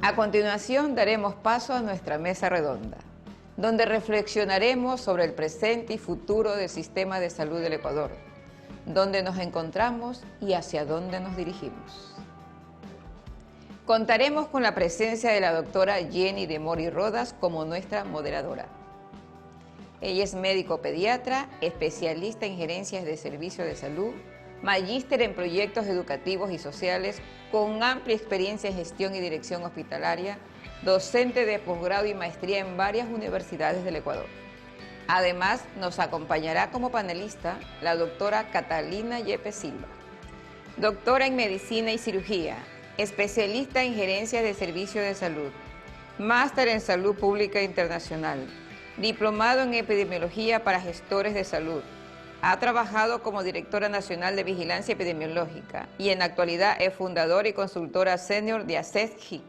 A continuación daremos paso a nuestra mesa redonda, donde reflexionaremos sobre el presente y futuro del sistema de salud del Ecuador, dónde nos encontramos y hacia dónde nos dirigimos. Contaremos con la presencia de la doctora Jenny de Mori Rodas como nuestra moderadora. Ella es médico pediatra, especialista en gerencias de servicios de salud, magíster en proyectos educativos y sociales, con amplia experiencia en gestión y dirección hospitalaria, docente de posgrado y maestría en varias universidades del Ecuador. Además, nos acompañará como panelista la doctora Catalina Yepes Silva, doctora en medicina y cirugía, especialista en gerencia de servicios de salud, máster en salud pública internacional, diplomado en epidemiología para gestores de salud. Ha trabajado como directora nacional de vigilancia epidemiológica y en la actualidad es fundadora y consultora senior de ACESGI.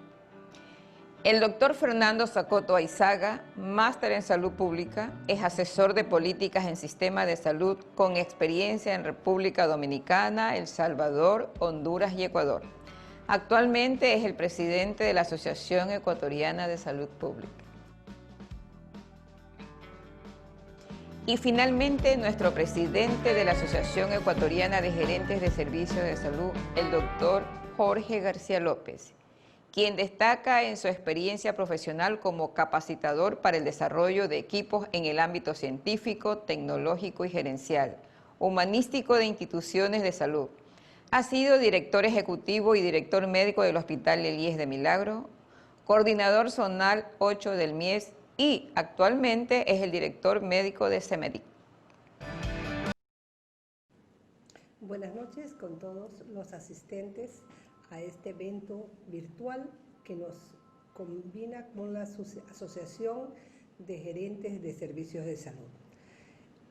El doctor Fernando Zacoto Aizaga, máster en salud pública, es asesor de políticas en sistema de salud con experiencia en República Dominicana, El Salvador, Honduras y Ecuador. Actualmente es el presidente de la Asociación Ecuatoriana de Salud Pública. Y finalmente, nuestro presidente de la Asociación Ecuatoriana de Gerentes de Servicios de Salud, el doctor Jorge García López, quien destaca en su experiencia profesional como capacitador para el desarrollo de equipos en el ámbito científico, tecnológico y gerencial, humanístico de instituciones de salud. Ha sido director ejecutivo y director médico del Hospital Elías de Milagro, coordinador zonal 8 del MIES y actualmente es el director médico de CEMEDIC. Buenas noches con todos los asistentes a este evento virtual que nos combina con la Asociación de Gerentes de Servicios de Salud.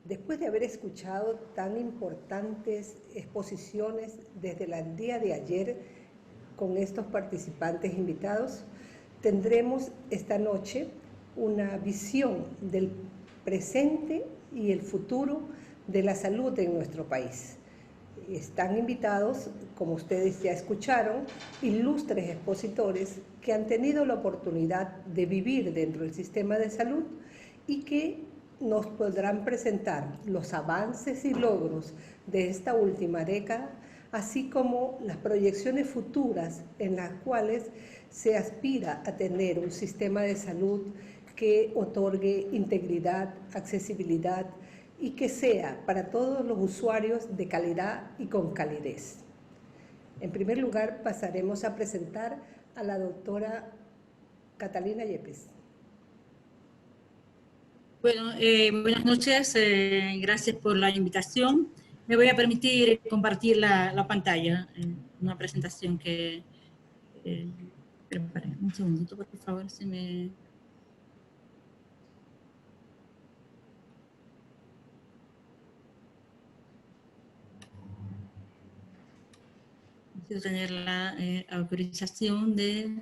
Después de haber escuchado tan importantes exposiciones desde el día de ayer con estos participantes invitados, tendremos esta noche una visión del presente y el futuro de la salud en nuestro país. Están invitados, como ustedes ya escucharon, ilustres expositores que han tenido la oportunidad de vivir dentro del sistema de salud y que nos podrán presentar los avances y logros de esta última década, así como las proyecciones futuras en las cuales se aspira a tener un sistema de salud que otorgue integridad, accesibilidad y que sea para todos los usuarios de calidad y con calidez. En primer lugar, pasaremos a presentar a la doctora Catalina Yepes. Bueno, buenas noches, gracias por la invitación. Me voy a permitir compartir la pantalla, una presentación que preparé. Un segundito, por favor, si me... Necesito tener la autorización de...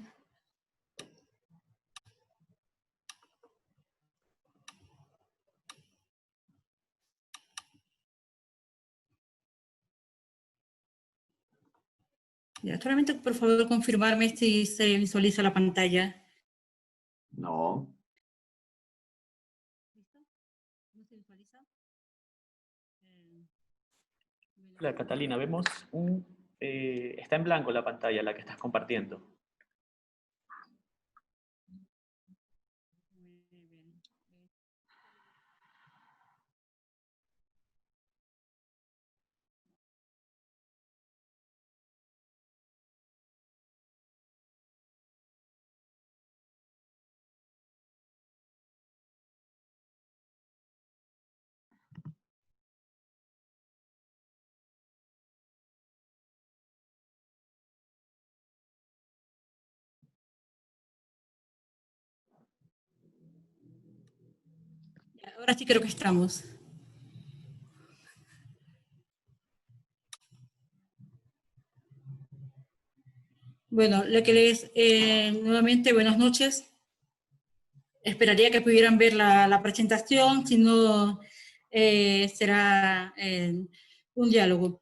Ya, solamente por favor confirmarme si se visualiza la pantalla. No. ¿Listo? ¿No se visualiza? Hola, Catalina, vemos está en blanco la pantalla, la que estás compartiendo. Ahora sí creo que estamos. Bueno, lo que les nuevamente buenas noches. Esperaría que pudieran ver la presentación, si no será un diálogo.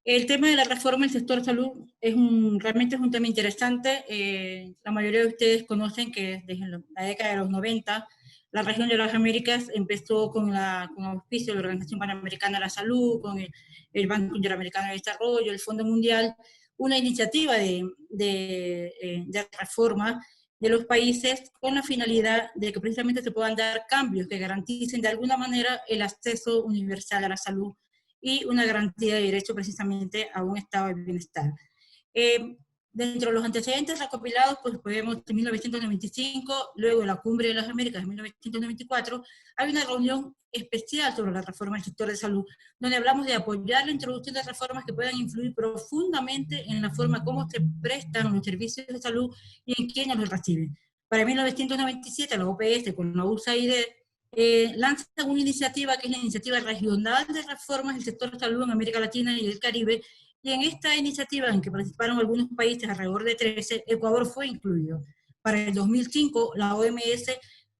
El tema de la reforma del sector salud realmente es un tema interesante. La mayoría de ustedes conocen que desde la década de los 90, la región de las Américas empezó con auspicio de la Organización Panamericana de la Salud, con el Banco Interamericano de Desarrollo, el Fondo Mundial, una iniciativa de reforma de los países con la finalidad de que precisamente se puedan dar cambios que garanticen de alguna manera el acceso universal a la salud y una garantía de derecho precisamente a un estado de bienestar. Dentro de los antecedentes recopilados, pues podemos, en 1995, luego de la Cumbre de las Américas de 1994, hay una reunión especial sobre la reforma del sector de salud, donde hablamos de apoyar la introducción de reformas que puedan influir profundamente en la forma como se prestan los servicios de salud y en quienes los reciben. Para 1997, la OPS, con la USAID, lanza una iniciativa que es la Iniciativa Regional de Reformas del Sector de Salud en América Latina y el Caribe, y en esta iniciativa, en que participaron algunos países, alrededor de 13, Ecuador fue incluido. Para el 2005, la OMS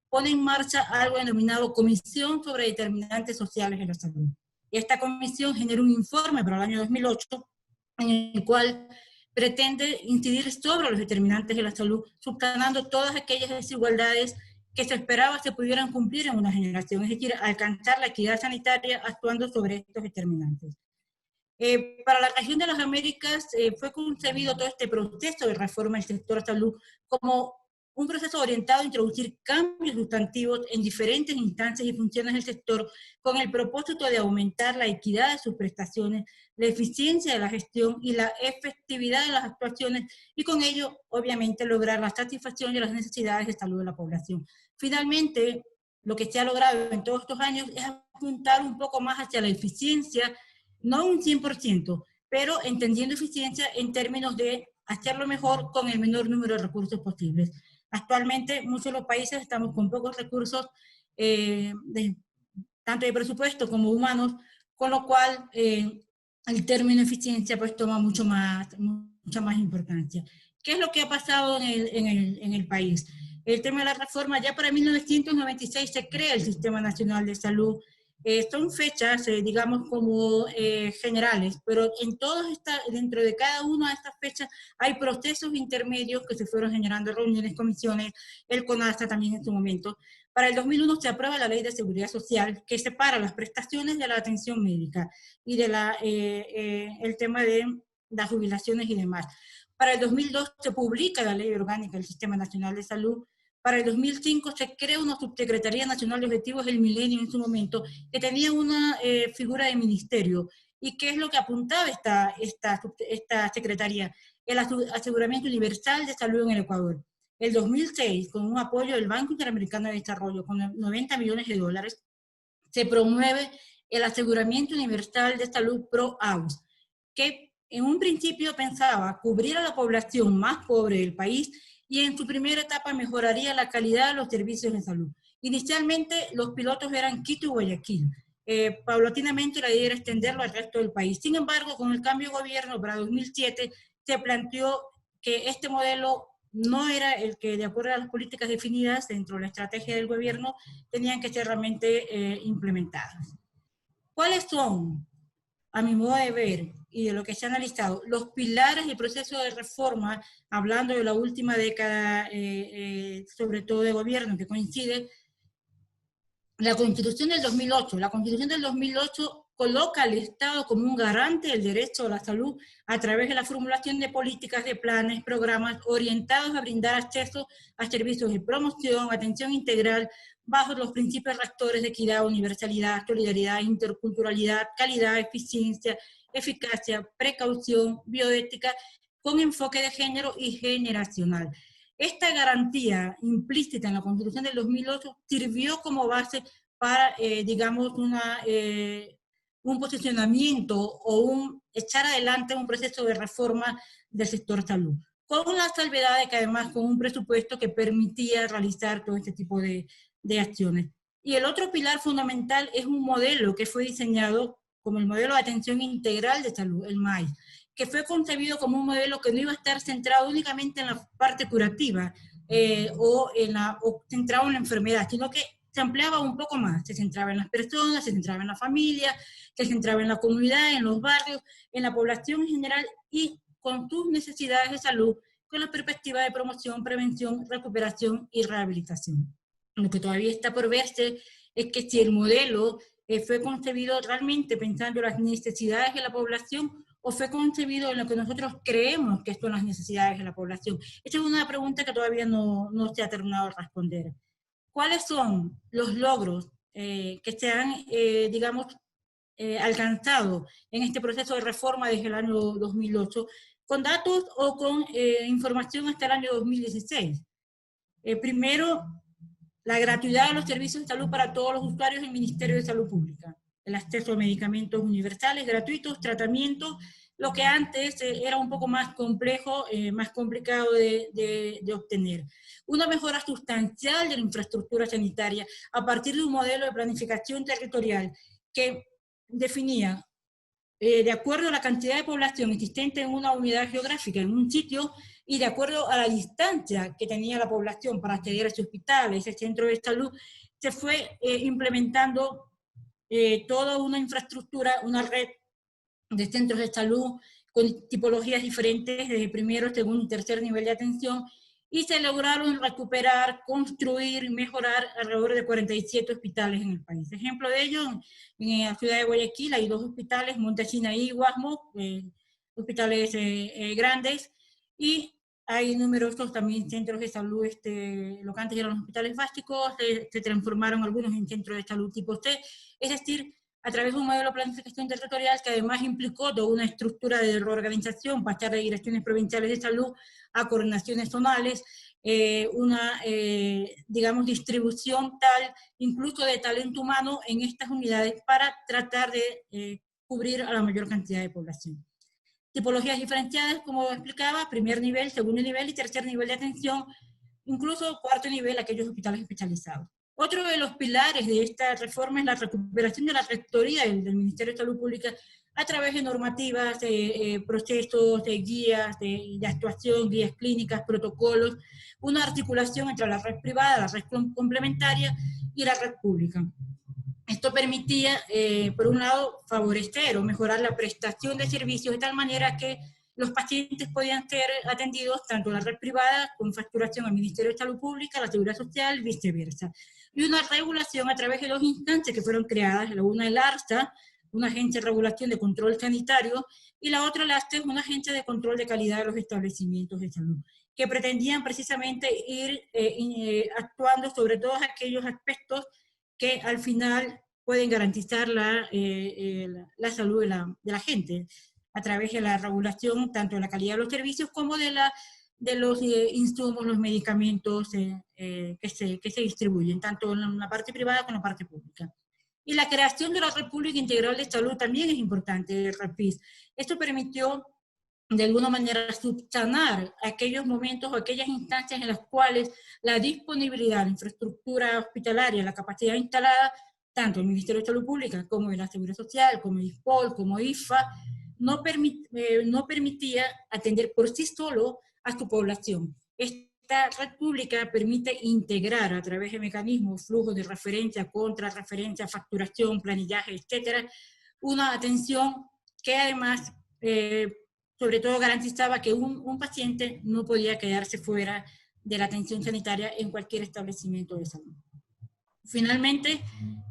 pone en marcha algo denominado Comisión sobre Determinantes Sociales en la Salud. Y esta comisión genera un informe para el año 2008, en el cual pretende incidir sobre los determinantes de la salud, subsanando todas aquellas desigualdades que se esperaba se pudieran cumplir en una generación, es decir, alcanzar la equidad sanitaria actuando sobre estos determinantes. Para la región de las Américas fue concebido todo este proceso de reforma del sector salud como un proceso orientado a introducir cambios sustantivos en diferentes instancias y funciones del sector con el propósito de aumentar la equidad de sus prestaciones, la eficiencia de la gestión y la efectividad de las actuaciones, y con ello, obviamente, lograr la satisfacción de las necesidades de salud de la población. Finalmente, lo que se ha logrado en todos estos años es apuntar un poco más hacia la eficiencia, no un 100%, pero entendiendo eficiencia en términos de hacerlo mejor con el menor número de recursos posibles. Actualmente, muchos de los países estamos con pocos recursos, tanto de presupuesto como humanos, con lo cual el término eficiencia pues toma mucha más importancia. ¿Qué es lo que ha pasado en el país? El tema de la reforma, ya para 1996 se crea el Sistema Nacional de Salud. Son fechas, digamos, como generales, pero dentro de cada una de estas fechas hay procesos intermedios que se fueron generando, reuniones, comisiones, el CONASA también en su momento. Para el 2001 se aprueba la Ley de Seguridad Social, que separa las prestaciones de la atención médica y de el tema de las jubilaciones y demás. Para el 2002 se publica la Ley Orgánica del Sistema Nacional de Salud. Para el 2005 se crea una Subsecretaría Nacional de Objetivos del Milenio en su momento, que tenía una figura de ministerio. ¿Y qué es lo que apuntaba esta secretaría? El aseguramiento universal de salud en el Ecuador. El 2006, con un apoyo del Banco Interamericano de Desarrollo, con 90 millones de dólares, se promueve el aseguramiento universal de salud ProAus, que en un principio pensaba cubrir a la población más pobre del país y en su primera etapa mejoraría la calidad de los servicios de salud. Inicialmente los pilotos eran Quito y Guayaquil. Paulatinamente la idea era extenderlo al resto del país. Sin embargo, con el cambio de gobierno para 2007 se planteó que este modelo no era el que, de acuerdo a las políticas definidas dentro de la estrategia del gobierno, tenían que ser realmente implementadas. ¿Cuáles son, a mi modo de ver, y de lo que se ha analizado, los pilares del proceso de reforma, hablando de la última década, sobre todo de gobierno, que coincide? La Constitución del 2008. La Constitución del 2008 coloca al Estado como un garante del derecho a la salud a través de la formulación de políticas, de planes, programas orientados a brindar acceso a servicios de promoción, atención integral, bajo los principios rectores de equidad, universalidad, solidaridad, interculturalidad, calidad, eficiencia, eficacia, precaución, bioética, con enfoque de género y generacional. Esta garantía implícita en la Constitución del 2008 sirvió como base para, digamos, un posicionamiento o echar adelante un proceso de reforma del sector salud, con la salvedad de que además con un presupuesto que permitía realizar todo este tipo de acciones. Y el otro pilar fundamental es un modelo que fue diseñado como el modelo de atención integral de salud, el MAIS, que fue concebido como un modelo que no iba a estar centrado únicamente en la parte curativa o centrado en la enfermedad, sino que se ampliaba un poco más, se centraba en las personas, se centraba en la familia, se centraba en la comunidad, en los barrios, en la población en general y con sus necesidades de salud, con la perspectiva de promoción, prevención, recuperación y rehabilitación. Lo que todavía está por verse es que si el modelo fue concebido realmente pensando en las necesidades de la población o fue concebido en lo que nosotros creemos que son las necesidades de la población. Esa es una pregunta que todavía no se ha terminado de responder. ¿Cuáles son los logros que se han, digamos, alcanzado en este proceso de reforma desde el año 2008, con datos o con información hasta el año 2016? Primero, la gratuidad de los servicios de salud para todos los usuarios del Ministerio de Salud Pública, el acceso a medicamentos universales, gratuitos, tratamientos, lo que antes era un poco más complejo, más complicado de obtener. Una mejora sustancial de la infraestructura sanitaria a partir de un modelo de planificación territorial que definía, de acuerdo a la cantidad de población existente en una unidad geográfica, en un sitio, y de acuerdo a la distancia que tenía la población para acceder a ese hospital, a ese centro de salud, se fue implementando toda una infraestructura, una red de centros de salud con tipologías diferentes, desde primero, segundo y tercer nivel de atención, y se lograron recuperar, construir, mejorar alrededor de 47 hospitales en el país. Ejemplo de ello, en la ciudad de Guayaquil hay 2 hospitales, Montachina y Guasmo, hospitales grandes, y hay numerosos también centros de salud, lo que antes eran los hospitales básicos, se transformaron algunos en centros de salud tipo C, es decir, a través de un modelo de planificación territorial que además implicó toda una estructura de reorganización, pasar de direcciones provinciales de salud a coordinaciones zonales, una, digamos, distribución tal, incluso de talento humano en estas unidades para tratar de cubrir a la mayor cantidad de población. Tipologías diferenciadas, como explicaba, primer nivel, segundo nivel y tercer nivel de atención, incluso cuarto nivel, aquellos hospitales especializados. Otro de los pilares de esta reforma es la recuperación de la rectoría del Ministerio de Salud Pública a través de normativas, procesos, guías de actuación, guías clínicas, protocolos, una articulación entre la red privada, la red complementaria y la red pública. Esto permitía, por un lado, favorecer o mejorar la prestación de servicios de tal manera que los pacientes podían ser atendidos tanto en la red privada con facturación al Ministerio de Salud Pública, la Seguridad Social, viceversa. Y una regulación a través de 2 instancias que fueron creadas, la una el ARSA, una agencia de regulación de control sanitario, y la otra, la ASTE, una agencia de control de calidad de los establecimientos de salud, que pretendían precisamente ir actuando sobre todos aquellos aspectos que al final pueden garantizar la salud de la gente, a través de la regulación tanto de la calidad de los servicios como de los insumos, los medicamentos que se distribuyen, tanto en la parte privada como en la parte pública. Y la creación de la Red Pública Integral de Salud también es importante, el REPIS. Esto permitió, de alguna manera, subsanar aquellos momentos o aquellas instancias en las cuales la disponibilidad de infraestructura hospitalaria, la capacidad instalada, tanto el Ministerio de Salud Pública como de la Seguridad Social, como ISPOL, como IFA, no permitía atender por sí solo a su población. Esta red pública permite integrar a través de mecanismos, flujos de referencia, contrarreferencia, facturación, planillaje, etcétera, una atención que además, sobre todo, garantizaba que un paciente no podía quedarse fuera de la atención sanitaria en cualquier establecimiento de salud. Finalmente,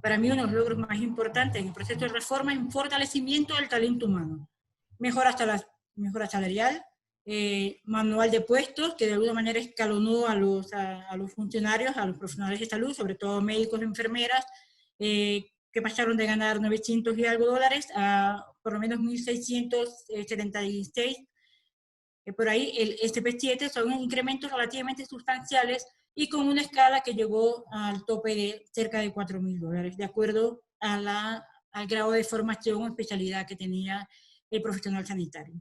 para mí uno de los logros más importantes en el proceso de reforma es un fortalecimiento del talento humano. Mejora salarial, manual de puestos, que de alguna manera escalonó a los funcionarios, a los profesionales de salud, sobre todo médicos y enfermeras, que pasaron de ganar 900 y algo dólares a por lo menos 1.676. Por ahí el SP7 son incrementos relativamente sustanciales y con una escala que llegó al tope de cerca de 4.000 dólares, de acuerdo a al grado de formación o especialidad que tenía el profesional sanitario.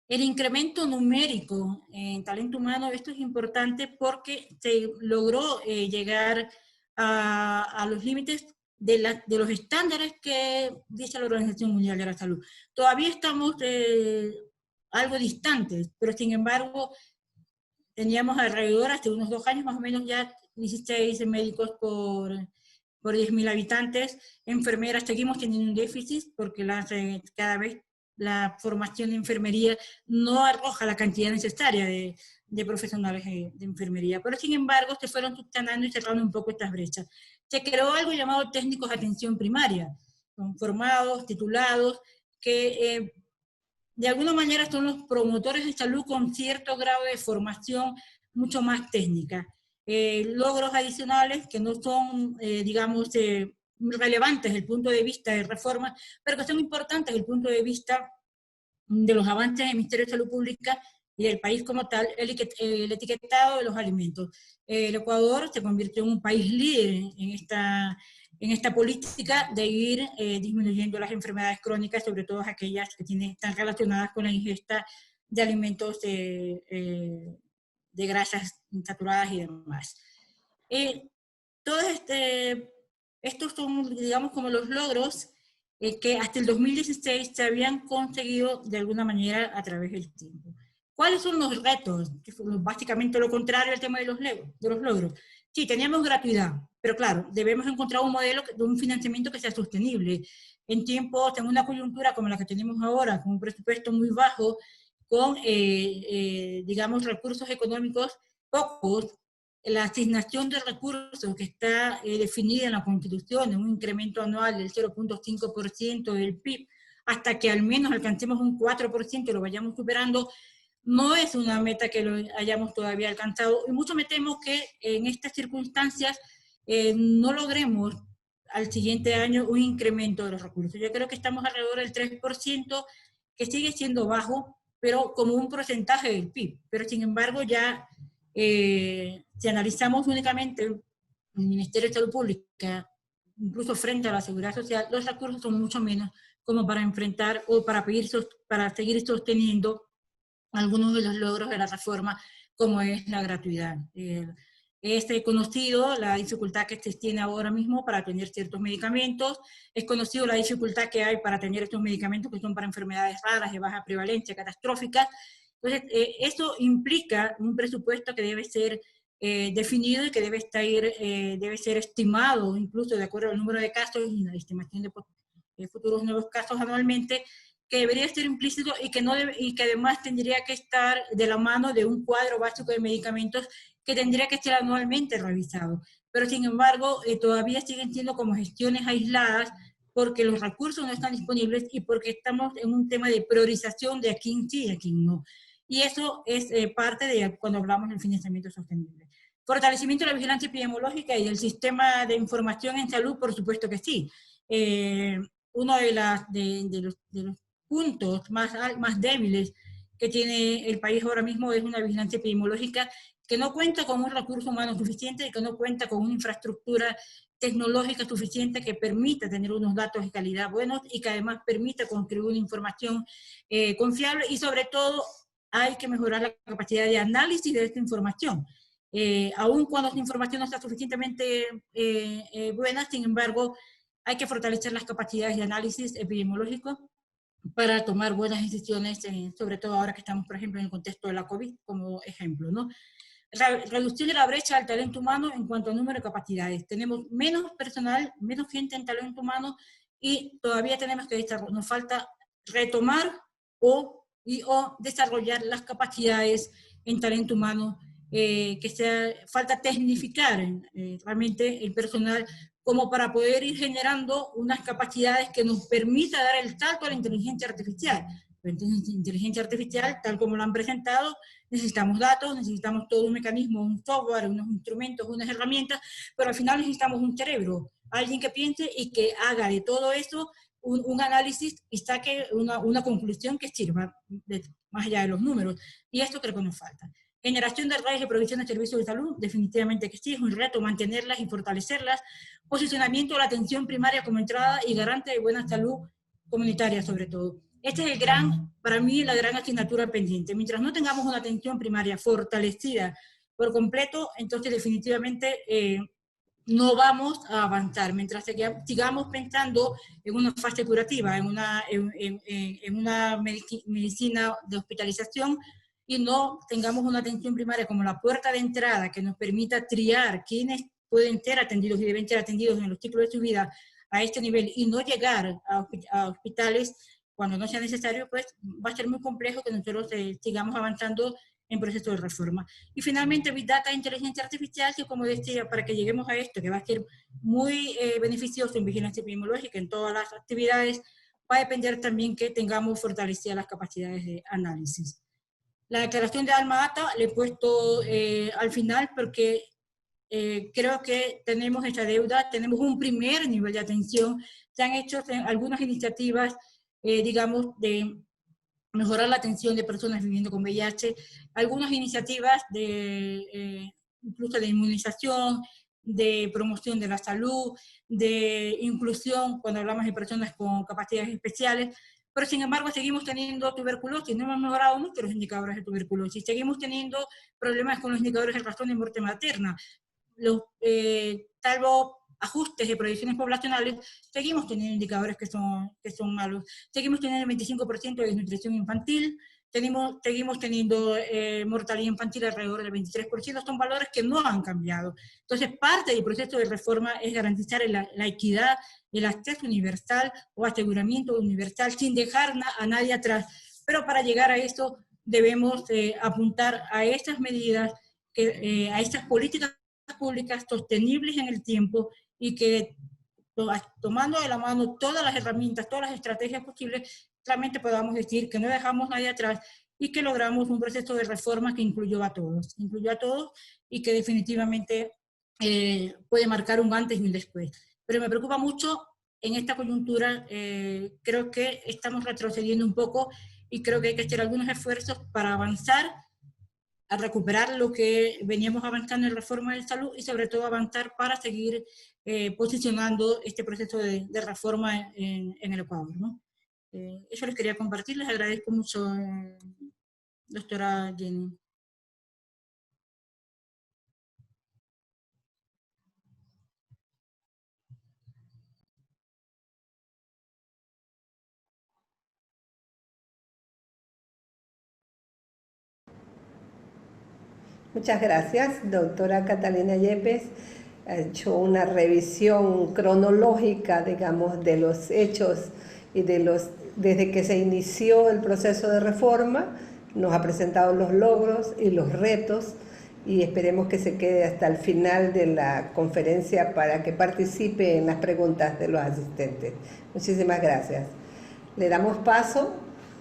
El incremento numérico en talento humano, esto es importante porque se logró llegar a los límites de los estándares que dice la Organización Mundial de la Salud. Todavía estamos algo distantes, pero sin embargo teníamos alrededor, hasta unos 2 años más o menos, ya 16 médicos por 10.000 habitantes, enfermeras, seguimos teniendo un déficit porque cada vez la formación de enfermería no arroja la cantidad necesaria de profesionales de enfermería, pero sin embargo se fueron subsanando y cerrando un poco estas brechas. Se creó algo llamado técnicos de atención primaria, son formados, titulados, que de alguna manera son los promotores de salud con cierto grado de formación mucho más técnica. Logros adicionales que no son, digamos, relevantes desde el punto de vista de reforma, pero que son importantes desde el punto de vista de los avances del Ministerio de Salud Pública y del país como tal, el etiquetado de los alimentos. El Ecuador se convirtió en un país líder en esta política de ir disminuyendo las enfermedades crónicas, sobre todo aquellas que están relacionadas con la ingesta de alimentos de grasas saturadas y demás. Todos estos son, digamos, como los logros que hasta el 2016 se habían conseguido de alguna manera a través del tiempo. ¿Cuáles son los retos? Básicamente lo contrario al tema de los logros. Sí, teníamos gratuidad, pero claro, debemos encontrar un modelo de un financiamiento que sea sostenible. En tiempos, en una coyuntura como la que tenemos ahora, con un presupuesto muy bajo, con, digamos, recursos económicos pocos, la asignación de recursos que está definida en la Constitución, en un incremento anual del 0.5% del PIB, hasta que al menos alcancemos un 4% y lo vayamos superando, no es una meta que lo hayamos todavía alcanzado, y mucho me temo que en estas circunstancias no logremos al siguiente año un incremento de los recursos. Yo creo que estamos alrededor del 3%, que sigue siendo bajo, pero como un porcentaje del PIB. Pero sin embargo ya, si analizamos únicamente el Ministerio de Salud Pública, incluso frente a la Seguridad Social, los recursos son mucho menos como para enfrentar o para seguir sosteniendo algunos de los logros de la reforma, como es la gratuidad. Es conocido la dificultad que se tiene ahora mismo para tener ciertos medicamentos, es conocido la dificultad que hay para tener estos medicamentos que son para enfermedades raras, de baja prevalencia, catastróficas. Entonces, eso implica un presupuesto que debe ser definido y que debe ser estimado, incluso de acuerdo al número de casos y la estimación de futuros nuevos casos anualmente, que debería ser implícito y que además tendría que estar de la mano de un cuadro básico de medicamentos que tendría que ser anualmente revisado. Pero sin embargo, todavía siguen siendo como gestiones aisladas porque los recursos no están disponibles y porque estamos en un tema de priorización de a quién sí y a quién no. Y eso es parte de cuando hablamos del financiamiento sostenible. Fortalecimiento de la vigilancia epidemiológica y del sistema de información en salud, por supuesto que sí. Uno de los puntos más débiles que tiene el país ahora mismo es una vigilancia epidemiológica que no cuenta con un recurso humano suficiente y que no cuenta con una infraestructura tecnológica suficiente que permita tener unos datos de calidad buenos y que además permita construir una información confiable, y sobre todo hay que mejorar la capacidad de análisis de esta información. Aun cuando esta información no está suficientemente buena, sin embargo, hay que fortalecer las capacidades de análisis epidemiológico para tomar buenas decisiones, sobre todo ahora que estamos, por ejemplo, en el contexto de la COVID, como ejemplo, ¿no? Reducción de la brecha del talento humano en cuanto a número de capacidades. Tenemos menos personal, menos gente en talento humano, y todavía nos falta retomar o desarrollar las capacidades en talento humano, falta tecnificar realmente el personal como para poder ir generando unas capacidades que nos permita dar el salto a la inteligencia artificial. Entonces, inteligencia artificial, tal como lo han presentado, necesitamos datos, necesitamos todo un mecanismo, un software, unos instrumentos, unas herramientas, pero al final necesitamos un cerebro, alguien que piense y que haga de todo eso un análisis y saque una conclusión que sirva más allá de los números. Y esto creo que nos falta. Generación de redes de provisión de servicios de salud, definitivamente que sí, es un reto mantenerlas y fortalecerlas. Posicionamiento de la atención primaria como entrada y garante de buena salud comunitaria, sobre todo. Este es para mí, la gran asignatura pendiente. Mientras no tengamos una atención primaria fortalecida por completo, entonces definitivamente no vamos a avanzar. Mientras sigamos pensando en una fase curativa, en una medicina de hospitalización, y no tengamos una atención primaria como la puerta de entrada que nos permita triar quiénes pueden ser atendidos y deben ser atendidos en los ciclos de su vida a este nivel y no llegar a hospitales cuando no sea necesario, pues va a ser muy complejo que nosotros sigamos avanzando en proceso de reforma. Y finalmente, Big Data e Inteligencia Artificial, que como decía, para que lleguemos a esto, que va a ser muy beneficioso en vigilancia epidemiológica, en todas las actividades, va a depender también que tengamos fortalecidas las capacidades de análisis. La declaración de Alma Ata le he puesto al final porque creo que tenemos esa deuda, tenemos un primer nivel de atención, se han hecho algunas iniciativas, digamos, de mejorar la atención de personas viviendo con VIH, algunas iniciativas de incluso de inmunización, de promoción de la salud, de inclusión cuando hablamos de personas con capacidades especiales, pero sin embargo seguimos teniendo tuberculosis, no hemos mejorado mucho los indicadores de tuberculosis, seguimos teniendo problemas con los indicadores de razón de muerte materna, salvo ajustes de proyecciones poblacionales, seguimos teniendo indicadores que son malos. Seguimos teniendo el 25% de desnutrición infantil, seguimos teniendo mortalidad infantil alrededor del 23%, son valores que no han cambiado. Entonces, parte del proceso de reforma es garantizar la equidad, el acceso universal o aseguramiento universal sin dejar a nadie atrás. Pero para llegar a eso debemos apuntar a estas medidas, a estas políticas públicas sostenibles en el tiempo y que tomando de la mano todas las herramientas, todas las estrategias posibles, realmente podamos decir que no dejamos a nadie atrás y que logramos un proceso de reforma que incluyó a todos y que definitivamente puede marcar un antes y un después. Pero me preocupa mucho en esta coyuntura, creo que estamos retrocediendo un poco y creo que hay que hacer algunos esfuerzos para avanzar a recuperar lo que veníamos avanzando en reforma de salud y sobre todo avanzar para seguir posicionando este proceso de reforma en el Ecuador, ¿no? Eso les quería compartir, les agradezco mucho, doctora Jenny. Muchas gracias, doctora Catalina Yepes. Ha hecho una revisión cronológica, digamos, de los hechos y desde que se inició el proceso de reforma, nos ha presentado los logros y los retos y esperemos que se quede hasta el final de la conferencia para que participe en las preguntas de los asistentes. Muchísimas gracias. Le damos paso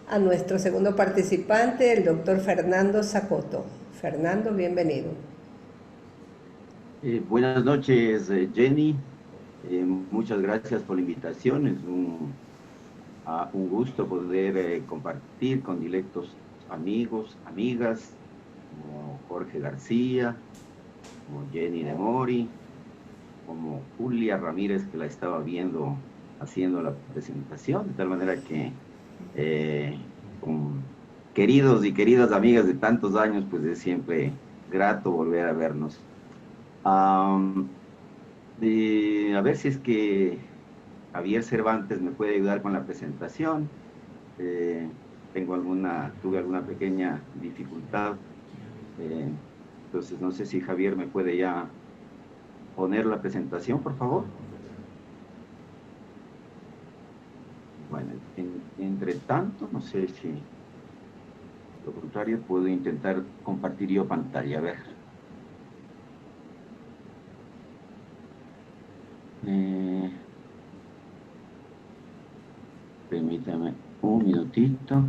a nuestro segundo participante, el doctor Fernando Zacoto. Fernando, bienvenido. Buenas noches, Jenny. Muchas gracias por la invitación. Es un gusto poder compartir con directos amigos, amigas, como Jorge García, como Jenny de Mori, como Julia Ramírez, que la estaba viendo haciendo la presentación, de tal manera que con queridos y queridas amigas de tantos años, pues es siempre grato volver a vernos. A ver si es que Javier Cervantes me puede ayudar con la presentación. Tuve alguna pequeña dificultad, entonces no sé si Javier me puede ya poner la presentación, por favor. Bueno, entre tanto, no sé si lo contrario puedo intentar compartir yo pantalla, a ver. Permítame un minutito.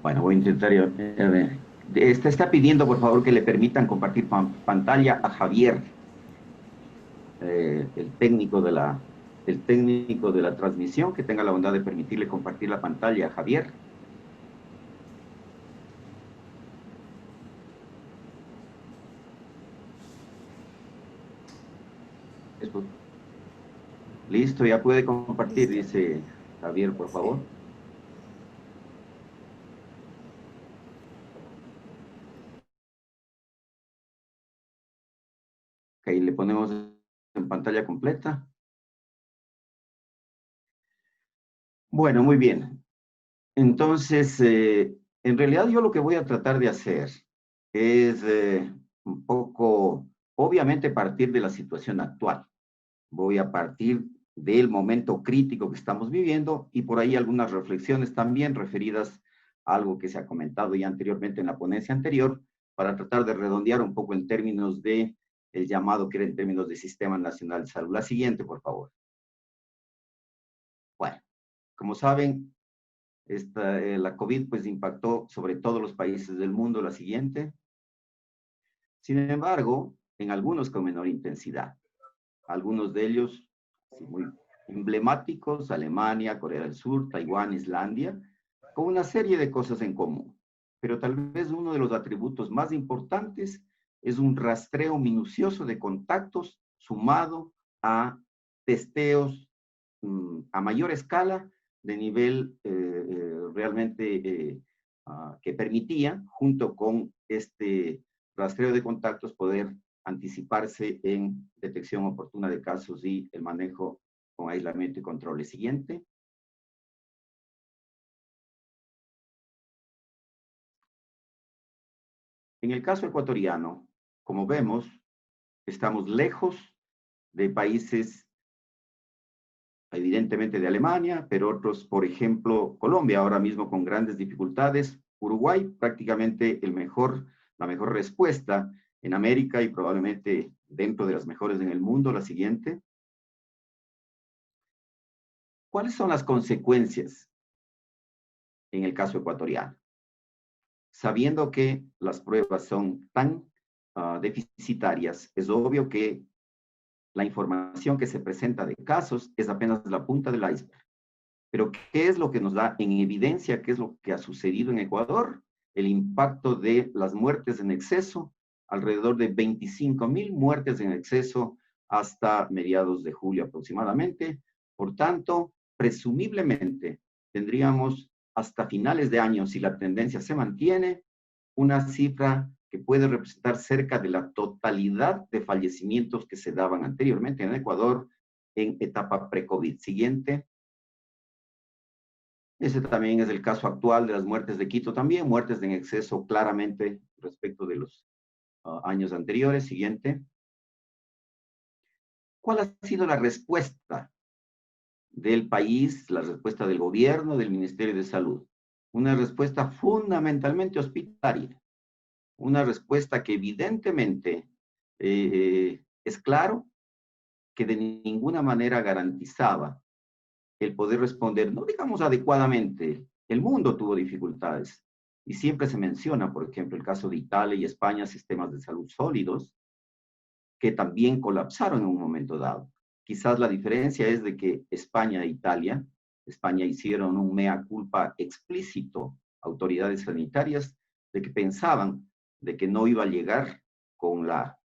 Bueno, voy a intentar. Está pidiendo, por favor, que le permitan compartir pantalla a Javier, el técnico de la transmisión, que tenga la bondad de permitirle compartir la pantalla a Javier. Listo, ya puede compartir, dice Javier, por favor. Ok, le ponemos en pantalla completa. Bueno, muy bien. Entonces, en realidad yo lo que voy a tratar de hacer es un poco, obviamente, partir de la situación actual. Voy a partir del momento crítico que estamos viviendo y por ahí algunas reflexiones también referidas a algo que se ha comentado ya anteriormente en la ponencia anterior, para tratar de redondear un poco en términos de el llamado que era en términos de Sistema Nacional de Salud. La siguiente, por favor. Bueno, como saben, la COVID pues impactó sobre todos los países del mundo. La siguiente. Sin embargo, en algunos con menor intensidad. Algunos de ellos sí, muy emblemáticos, Alemania, Corea del Sur, Taiwán, Islandia, con una serie de cosas en común. Pero tal vez uno de los atributos más importantes es un rastreo minucioso de contactos sumado a testeos a mayor escala de nivel realmente que permitía, junto con este rastreo de contactos, poder anticiparse en detección oportuna de casos y el manejo con aislamiento y control. El siguiente. En el caso ecuatoriano, como vemos, estamos lejos de países, evidentemente de Alemania, pero otros, por ejemplo, Colombia, ahora mismo con grandes dificultades, Uruguay, prácticamente la mejor respuesta en América y probablemente dentro de las mejores en el mundo. La siguiente. ¿Cuáles son las consecuencias en el caso ecuatoriano? Sabiendo que las pruebas son tan deficitarias, es obvio que la información que se presenta de casos es apenas la punta del iceberg. Pero ¿qué es lo que nos da en evidencia? ¿Qué es lo que ha sucedido en Ecuador? El impacto de las muertes en exceso, alrededor de 25,000 muertes en exceso hasta mediados de julio aproximadamente. Por tanto, presumiblemente tendríamos hasta finales de año, si la tendencia se mantiene, una cifra que puede representar cerca de la totalidad de fallecimientos que se daban anteriormente en Ecuador en etapa pre-COVID. Siguiente. Ese también es el caso actual de las muertes de Quito también, muertes en exceso claramente respecto de los años anteriores. Siguiente. ¿Cuál ha sido la respuesta del país, la respuesta del gobierno, del Ministerio de Salud? Una respuesta fundamentalmente hospitalaria. Una respuesta que evidentemente es claro que de ninguna manera garantizaba el poder responder, no digamos adecuadamente. El mundo tuvo dificultades y siempre se menciona, por ejemplo, el caso de Italia y España, sistemas de salud sólidos, que también colapsaron en un momento dado. Quizás la diferencia es de que España e Italia, España hicieron un mea culpa explícito, autoridades sanitarias, de que pensaban de que no iba a llegar con la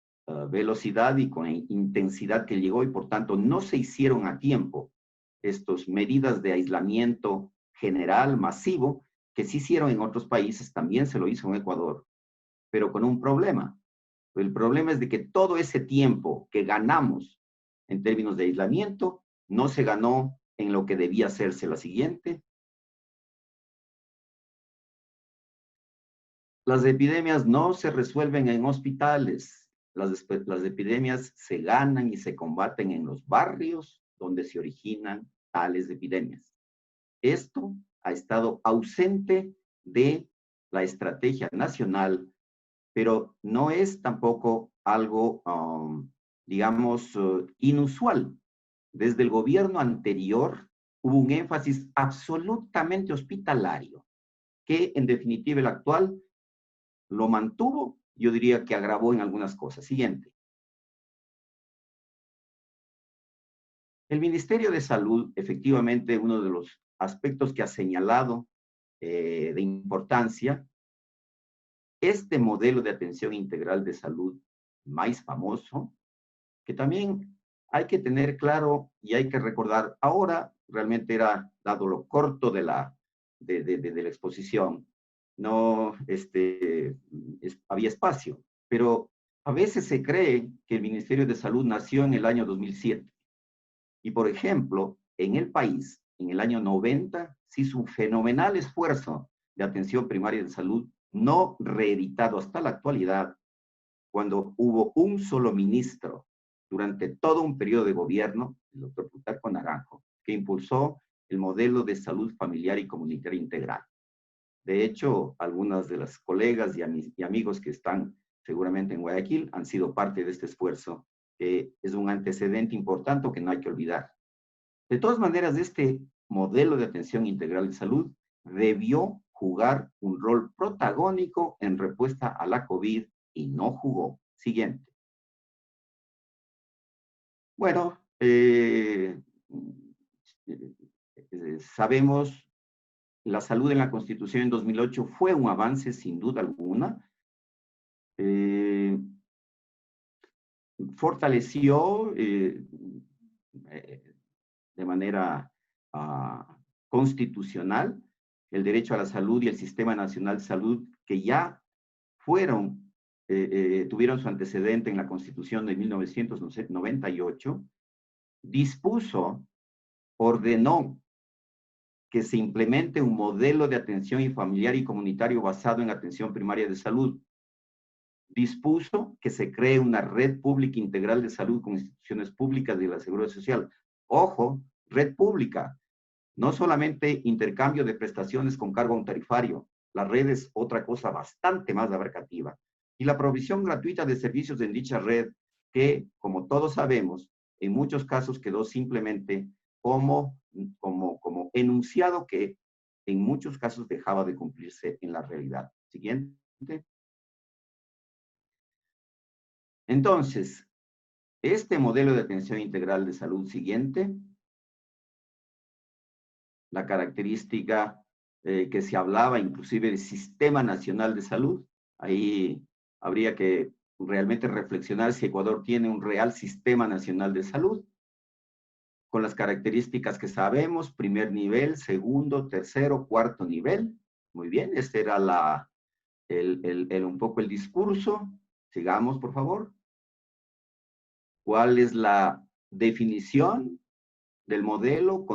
velocidad y con la intensidad que llegó y por tanto no se hicieron a tiempo estas medidas de aislamiento general, masivo, que se hicieron en otros países, también se lo hizo en Ecuador, pero con un problema. El problema es de que todo ese tiempo que ganamos en términos de aislamiento no se ganó en lo que debía hacerse. La siguiente. Las epidemias no se resuelven en hospitales. Las epidemias se ganan y se combaten en los barrios donde se originan tales epidemias. Esto ha estado ausente de la estrategia nacional, pero no es tampoco algo, digamos, inusual. Desde el gobierno anterior hubo un énfasis absolutamente hospitalario, que en definitiva el actual lo mantuvo, yo diría que agravó en algunas cosas. Siguiente. El Ministerio de Salud, efectivamente, uno de los aspectos que ha señalado de importancia, este modelo de atención integral de salud más famoso, que también hay que tener claro y hay que recordar, ahora realmente era, dado lo corto de la exposición, no había espacio, pero A veces se cree que el Ministerio de Salud nació en el año 2007. Y, por ejemplo, en el país, en el año 90, se hizo un fenomenal esfuerzo de atención primaria de salud, no reeditado hasta la actualidad, cuando hubo un solo ministro durante todo un periodo de gobierno, el doctor Plutarco Naranjo, que impulsó el modelo de salud familiar y comunitaria integral. De hecho, algunas de las colegas y amigos que están seguramente en Guayaquil han sido parte de este esfuerzo, que es un antecedente importante que no hay que olvidar. De todas maneras, este modelo de atención integral de salud debió jugar un rol protagónico en respuesta a la COVID y no jugó. Siguiente. Bueno, sabemos, la salud en la Constitución en 2008 fue un avance sin duda alguna. Fortaleció de manera constitucional el derecho a la salud y el Sistema Nacional de Salud, que ya tuvieron su antecedente en la Constitución de 1998, dispuso, ordenó que se implemente un modelo de atención familiar y comunitario basado en atención primaria de salud. Dispuso que se cree una red pública integral de salud con instituciones públicas de la Seguridad Social. Ojo, red pública, no solamente intercambio de prestaciones con cargo a un tarifario. La red es otra cosa bastante más abarcativa. Y la provisión gratuita de servicios en dicha red, que, como todos sabemos, en muchos casos quedó simplemente como enunciado que en muchos casos dejaba de cumplirse en la realidad. Siguiente. Entonces, este modelo de atención integral de salud siguiente, la característica que se hablaba inclusive del Sistema Nacional de Salud, ahí habría que realmente reflexionar si Ecuador tiene un real Sistema Nacional de Salud, con las características que sabemos, primer nivel, segundo, tercero, cuarto nivel. Muy bien, este era un poco el discurso. Sigamos, por favor. ¿Cuál es la definición del modelo?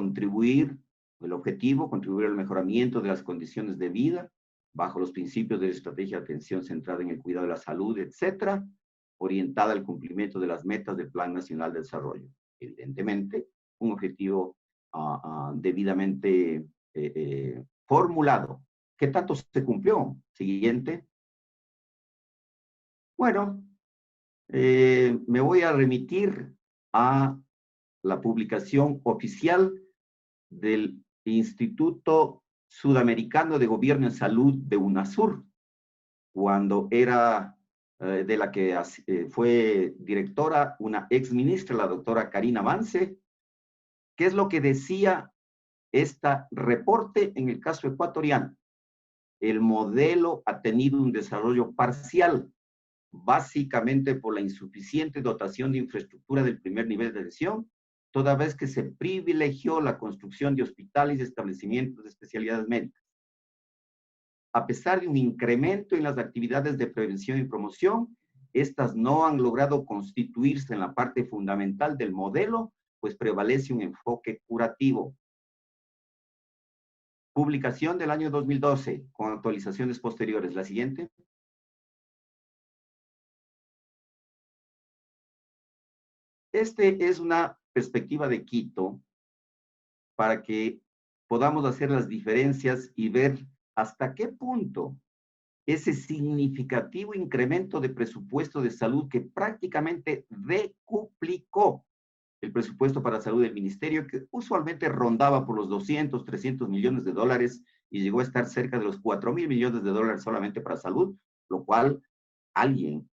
El objetivo, contribuir al mejoramiento de las condiciones de vida bajo los principios de la estrategia de atención centrada en el cuidado de la salud, etcétera, orientada al cumplimiento de las metas del Plan Nacional de Desarrollo. Evidentemente, un objetivo debidamente formulado. ¿Qué tanto se cumplió? Siguiente. Bueno, me voy a remitir a la publicación oficial del Instituto Sudamericano de Gobierno en Salud de UNASUR, cuando era de la que fue directora una ex ministra, la doctora Karina Vance. ¿Qué es lo que decía este reporte en el caso ecuatoriano? El modelo ha tenido un desarrollo parcial, básicamente por la insuficiente dotación de infraestructura del primer nivel de atención, toda vez que se privilegió la construcción de hospitales y establecimientos de especialidades médicas. A pesar de un incremento en las actividades de prevención y promoción, estas no han logrado constituirse en la parte fundamental del modelo, pues prevalece un enfoque curativo. Publicación del año 2012, con actualizaciones posteriores. La siguiente. Este es una perspectiva de Quito para que podamos hacer las diferencias y ver hasta qué punto ese significativo incremento de presupuesto de salud que prácticamente decuplicó el presupuesto para salud del ministerio, que usualmente rondaba por los 200, 300 millones de dólares y llegó a estar cerca de los 4.000 millones de dólares solamente para salud, lo cual alguien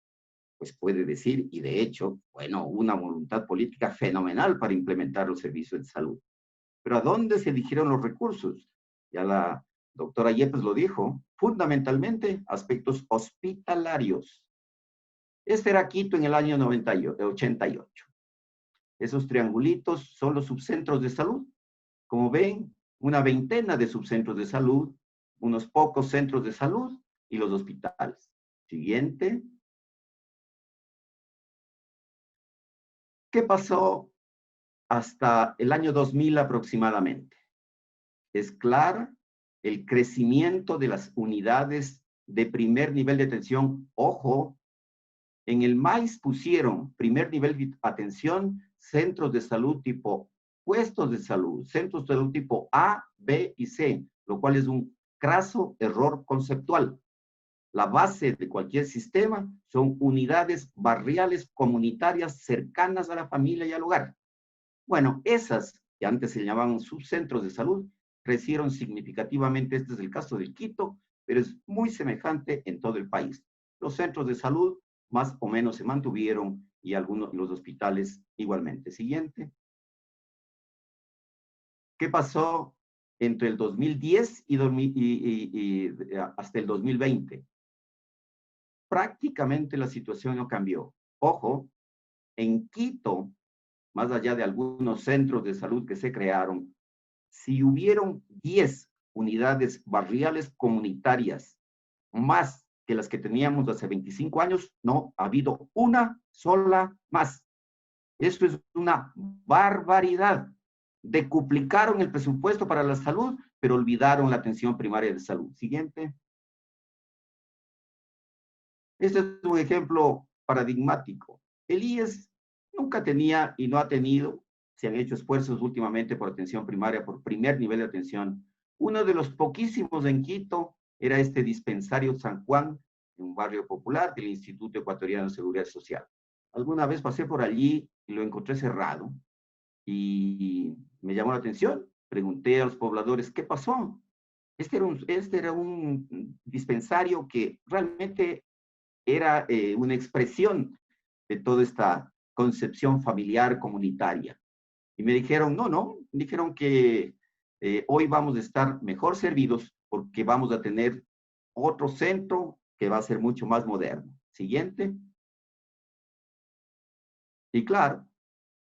pues puede decir, y de hecho, bueno, una voluntad política fenomenal para implementar los servicios de salud. Pero ¿a dónde se dirigieron los recursos? Ya la doctora Yepes lo dijo, fundamentalmente aspectos hospitalarios. Este era Quito en el año 88. Esos triangulitos son los subcentros de salud. Como ven, una veintena de subcentros de salud, unos pocos centros de salud y los hospitales. Siguiente. ¿Qué pasó hasta el año 2000 aproximadamente? Es claro el crecimiento de las unidades de primer nivel de atención. Ojo, en el MAIS pusieron primer nivel de atención, centros de salud tipo puestos de salud, centros de salud tipo A, B y C, lo cual es un craso error conceptual. La base de cualquier sistema son unidades barriales comunitarias cercanas a la familia y al hogar. Bueno, esas que antes se llamaban subcentros de salud crecieron significativamente. Este es el caso de Quito, pero es muy semejante en todo el país. Los centros de salud más o menos se mantuvieron y algunos, los hospitales igualmente. Siguiente. ¿Qué pasó entre el 2010 y hasta el 2020? Prácticamente la situación no cambió. Ojo, en Quito, más allá de algunos centros de salud que se crearon, si hubieron 10 unidades barriales comunitarias más que las que teníamos hace 25 años, no ha habido una sola más. Esto es una barbaridad. Decuplicaron el presupuesto para la salud, pero olvidaron la atención primaria de salud. Siguiente. Este es un ejemplo paradigmático. El IES nunca tenía y no ha tenido, se han hecho esfuerzos últimamente por atención primaria, por primer nivel de atención. Uno de los poquísimos en Quito era este dispensario San Juan, en un barrio popular del Instituto Ecuatoriano de Seguridad Social. Alguna vez pasé por allí y lo encontré cerrado y me llamó la atención. Pregunté a los pobladores, ¿qué pasó? Este era un dispensario que realmente era una expresión de toda esta concepción familiar comunitaria. Y me dijeron, dijeron que hoy vamos a estar mejor servidos porque vamos a tener otro centro que va a ser mucho más moderno. Siguiente. Y claro,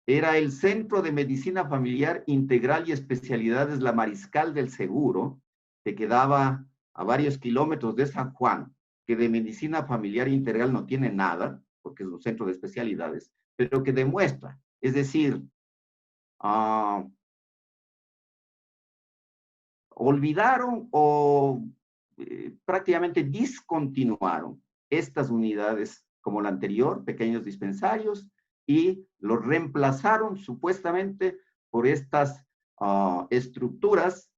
era el Centro de Medicina Familiar Integral y Especialidades La Mariscal del Seguro, que quedaba a varios kilómetros de San Juan, que de medicina familiar integral no tiene nada, porque es un centro de especialidades, pero que demuestra, es decir, olvidaron o prácticamente discontinuaron estas unidades como la anterior, pequeños dispensarios, y los reemplazaron supuestamente por estas estructuras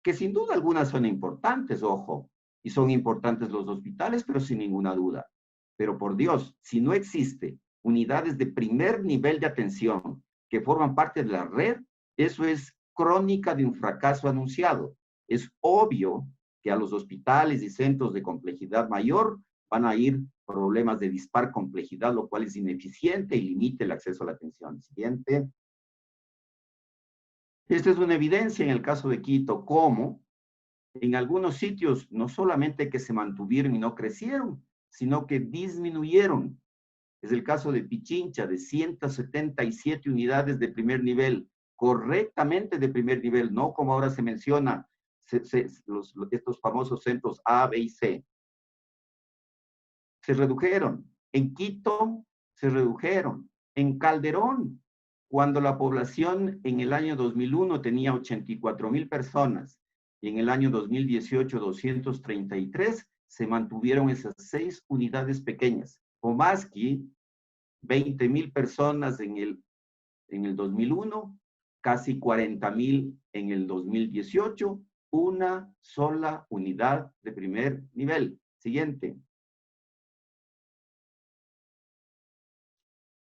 que sin duda algunas son importantes, ojo, y son importantes los hospitales, pero sin ninguna duda. Pero por Dios, si no existe unidades de primer nivel de atención que forman parte de la red, eso es crónica de un fracaso anunciado. Es obvio que a los hospitales y centros de complejidad mayor van a ir problemas de dispar complejidad, lo cual es ineficiente y limita el acceso a la atención. Siguiente. Esta es una evidencia en el caso de Quito, cómo en algunos sitios no solamente que se mantuvieron y no crecieron, sino que disminuyeron. Es el caso de Pichincha, de 177 unidades de primer nivel, correctamente de primer nivel, no como ahora se menciona, estos famosos centros A, B y C. Se redujeron. En Quito se redujeron. En Calderón, cuando la población en el año 2001 tenía 84,000 personas y en el año 2018 233, se mantuvieron esas 6 unidades pequeñas. Pomaski, 20,000 personas en el 2001, casi 40,000 en el 2018, una sola unidad de primer nivel. Siguiente.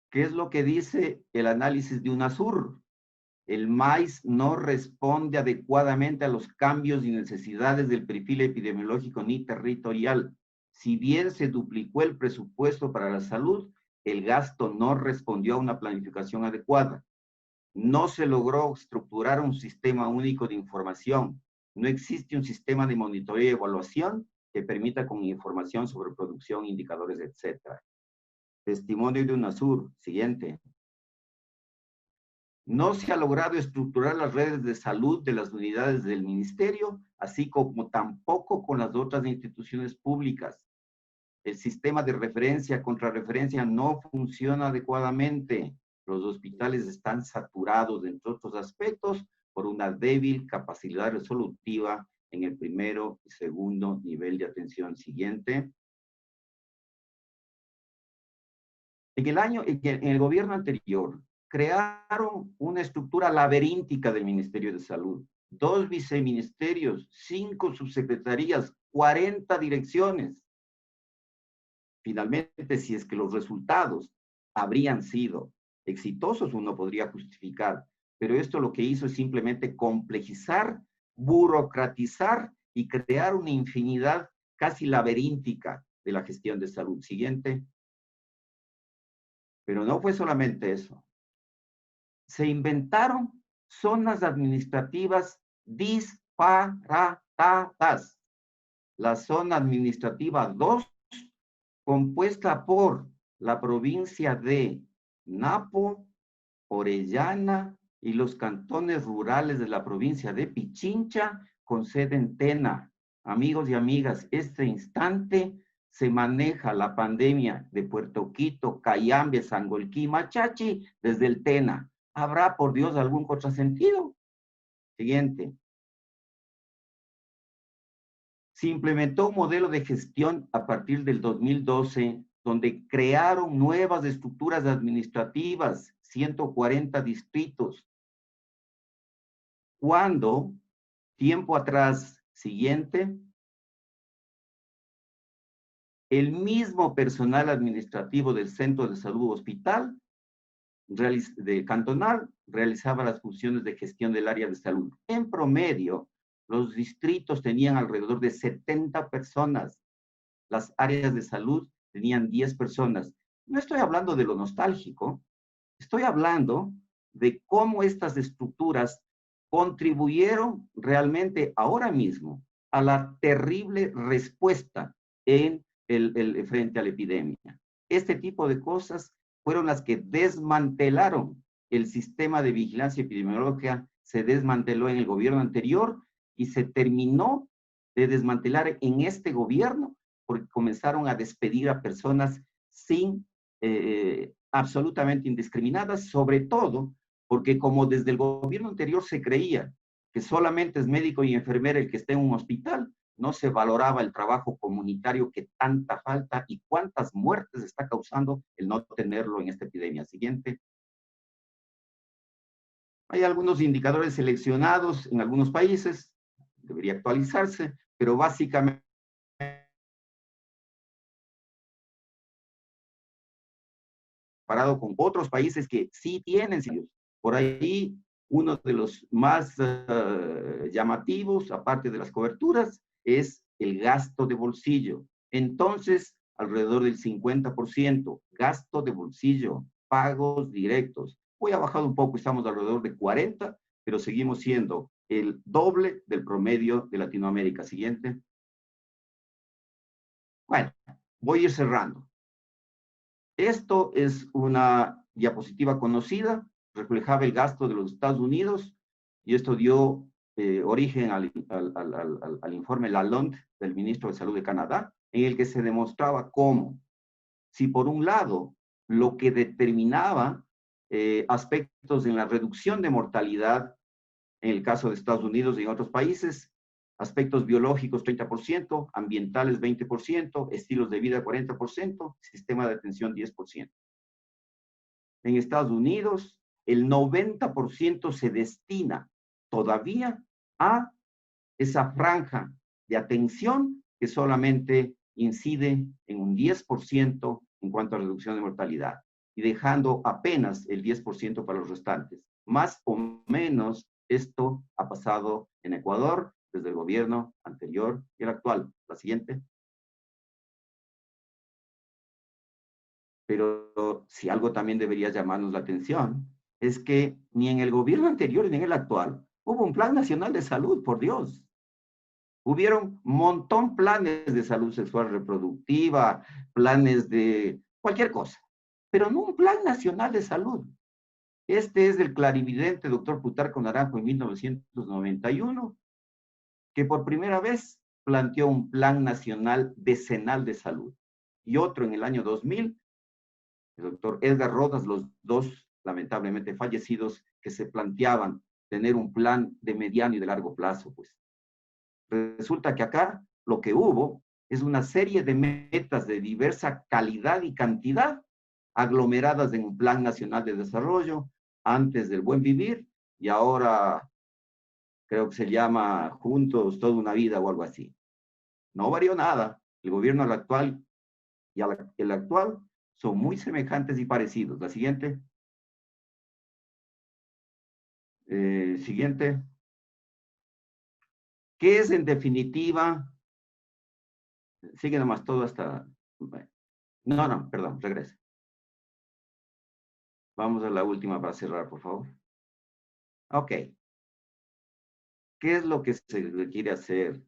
¿Qué es lo que dice el análisis de UNASUR? El MAIS no responde adecuadamente a los cambios y necesidades del perfil epidemiológico ni territorial. Si bien se duplicó el presupuesto para la salud, el gasto no respondió a una planificación adecuada. No se logró estructurar un sistema único de información. No existe un sistema de monitoreo y evaluación que permita con información sobre producción, indicadores, etc. Testimonio de UNASUR. Siguiente. No se ha logrado estructurar las redes de salud de las unidades del ministerio, así como tampoco con las otras instituciones públicas. El sistema de referencia, contrarreferencia no funciona adecuadamente. Los hospitales están saturados, entre otros aspectos, por una débil capacidad resolutiva en el primero y segundo nivel de atención. Siguiente. En el gobierno anterior, crearon una estructura laberíntica del Ministerio de Salud. 2 viceministerios, 5 subsecretarías, 40 direcciones. Finalmente, si es que los resultados habrían sido exitosos, uno podría justificar, pero esto lo que hizo es simplemente complejizar, burocratizar y crear una infinidad casi laberíntica de la gestión de salud. Siguiente. Pero no fue solamente eso. Se inventaron zonas administrativas disparatadas. La zona administrativa 2, compuesta por la provincia de Napo, Orellana y los cantones rurales de la provincia de Pichincha, con sede en Tena. Amigos y amigas, este instante se maneja la pandemia de Puerto Quito, Cayambe, Sangolquí, Machachi, desde el Tena. ¿Habrá, por Dios, algún contrasentido? Siguiente. Se implementó un modelo de gestión a partir del 2012, donde crearon nuevas estructuras administrativas, 140 distritos. Cuando, tiempo atrás, siguiente, el mismo personal administrativo del Centro de Salud Hospital cantonal realizaba las funciones de gestión del área de salud. En promedio, los distritos tenían alrededor de 70 personas. Las áreas de salud tenían 10 personas. No estoy hablando de lo nostálgico, estoy hablando de cómo estas estructuras contribuyeron realmente ahora mismo a la terrible respuesta frente a la epidemia. Este tipo de cosas fueron las que desmantelaron el sistema de vigilancia epidemiológica, se desmanteló en el gobierno anterior y se terminó de desmantelar en este gobierno porque comenzaron a despedir a personas absolutamente indiscriminadas, sobre todo porque como desde el gobierno anterior se creía que solamente es médico y enfermera el que esté en un hospital, no se valoraba el trabajo comunitario que tanta falta y cuántas muertes está causando el no tenerlo en esta epidemia. Siguiente. Hay algunos indicadores seleccionados en algunos países, debería actualizarse, pero básicamente comparado con otros países que sí tienen sitios. Por ahí, uno de los más llamativos, aparte de las coberturas, es el gasto de bolsillo. Entonces, alrededor del 50%, gasto de bolsillo, pagos directos. Hoy ha bajado un poco, estamos alrededor de 40, pero seguimos siendo el doble del promedio de Latinoamérica. Siguiente. Bueno, voy a ir cerrando. Esto es una diapositiva conocida, reflejaba el gasto de los Estados Unidos y esto dio origen al informe Lalonde del ministro de Salud de Canadá, en el que se demostraba cómo, si por un lado lo que determinaba aspectos en la reducción de mortalidad, en el caso de Estados Unidos y en otros países, aspectos biológicos 30%, ambientales 20%, estilos de vida 40%, sistema de atención 10%. En Estados Unidos, el 90% se destina todavía a esa franja de atención que solamente incide en un 10% en cuanto a reducción de mortalidad y dejando apenas el 10% para los restantes. Más o menos esto ha pasado en Ecuador desde el gobierno anterior y el actual. La siguiente. Pero si algo también debería llamarnos la atención es que ni en el gobierno anterior ni en el actual hubo un plan nacional de salud, por Dios. Hubieron un montón de planes de salud sexual reproductiva, planes de cualquier cosa, pero no un plan nacional de salud. Este es del clarividente doctor Plutarco Naranjo en 1991, que por primera vez planteó un plan nacional decenal de salud. Y otro en el año 2000, el doctor Edgar Rodas, los dos lamentablemente fallecidos, que se planteaban tener un plan de mediano y de largo plazo. Pues resulta que acá lo que hubo es una serie de metas de diversa calidad y cantidad aglomeradas en un Plan Nacional de Desarrollo, antes del Buen Vivir, y ahora creo que se llama Juntos Toda una Vida o algo así. No varió nada. El gobierno actual y el actual son muy semejantes y parecidos. La siguiente. Siguiente. ¿Qué es en definitiva? Sigue nomás todo hasta... No, perdón, regresa. Vamos a la última para cerrar, por favor. Ok. ¿Qué es lo que se quiere hacer?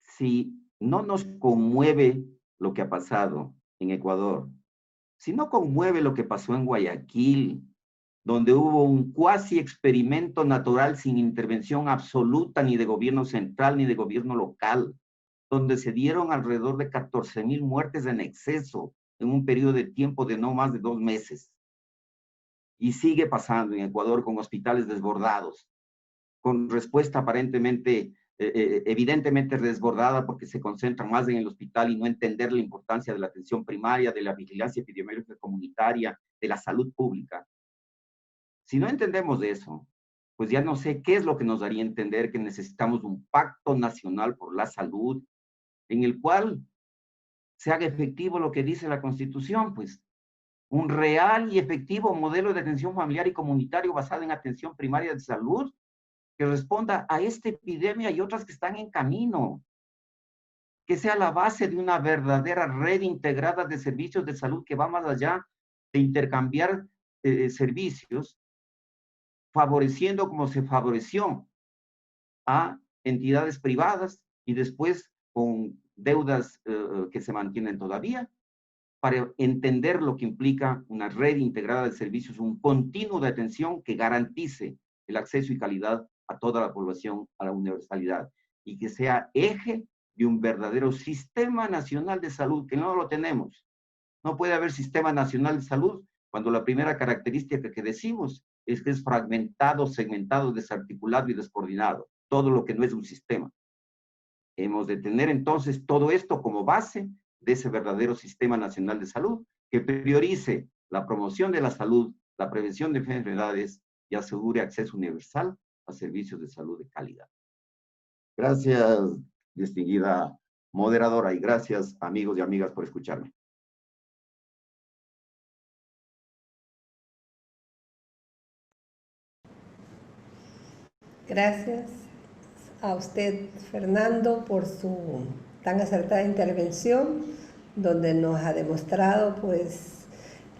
Si no nos conmueve lo que ha pasado en Ecuador, si no conmueve lo que pasó en Guayaquil, donde hubo un cuasi experimento natural sin intervención absoluta ni de gobierno central ni de gobierno local, donde se dieron alrededor de 14,000 muertes en exceso en un periodo de tiempo de no más de 2 meses. Y sigue pasando en Ecuador con hospitales desbordados, con respuesta aparentemente, evidentemente desbordada porque se concentran más en el hospital y no entender la importancia de la atención primaria, de la vigilancia epidemiológica comunitaria, de la salud pública. Si no entendemos de eso, pues ya no sé qué es lo que nos daría a entender que necesitamos un pacto nacional por la salud en el cual se haga efectivo lo que dice la Constitución, pues un real y efectivo modelo de atención familiar y comunitario basado en atención primaria de salud que responda a esta epidemia y otras que están en camino, que sea la base de una verdadera red integrada de servicios de salud que va más allá de intercambiar servicios, favoreciendo como se favoreció a entidades privadas y después con deudas que se mantienen todavía, para entender lo que implica una red integrada de servicios, un continuo de atención que garantice el acceso y calidad a toda la población a la universalidad y que sea eje de un verdadero sistema nacional de salud, que no lo tenemos. No puede haber sistema nacional de salud cuando la primera característica que decimos es que es fragmentado, segmentado, desarticulado y descoordinado, todo lo que no es un sistema. Hemos de tener entonces todo esto como base de ese verdadero sistema nacional de salud que priorice la promoción de la salud, la prevención de enfermedades y asegure acceso universal a servicios de salud de calidad. Gracias, distinguida moderadora, y gracias, amigos y amigas, por escucharme. Gracias a usted, Fernando, por su tan acertada intervención, donde nos ha demostrado pues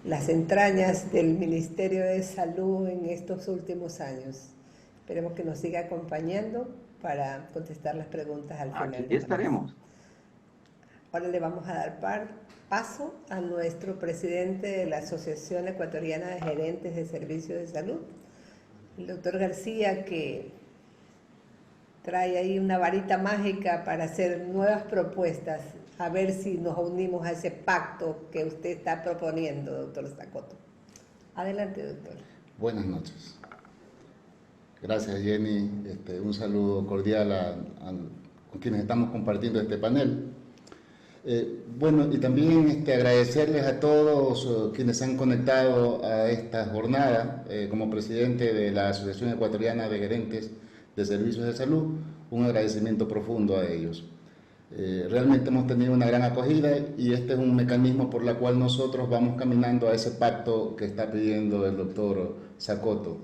las entrañas del Ministerio de Salud en estos últimos años. Esperemos que nos siga acompañando para contestar las preguntas al final. Aquí estaremos. Ahora le vamos a dar paso a nuestro presidente de la Asociación Ecuatoriana de Gerentes de Servicios de Salud, el doctor García, que trae ahí una varita mágica para hacer nuevas propuestas, a ver si nos unimos a ese pacto que usted está proponiendo, doctor Zacoto. Adelante, doctor. Buenas noches. Gracias, Jenny. Un saludo cordial con quienes estamos compartiendo este panel. Bueno, y también agradecerles a todos quienes se han conectado a esta jornada. Como presidente de la Asociación Ecuatoriana de Gerentes de Servicios de Salud, un agradecimiento profundo a ellos. Realmente hemos tenido una gran acogida y este es un mecanismo por el cual nosotros vamos caminando a ese pacto que está pidiendo el doctor Zacoto.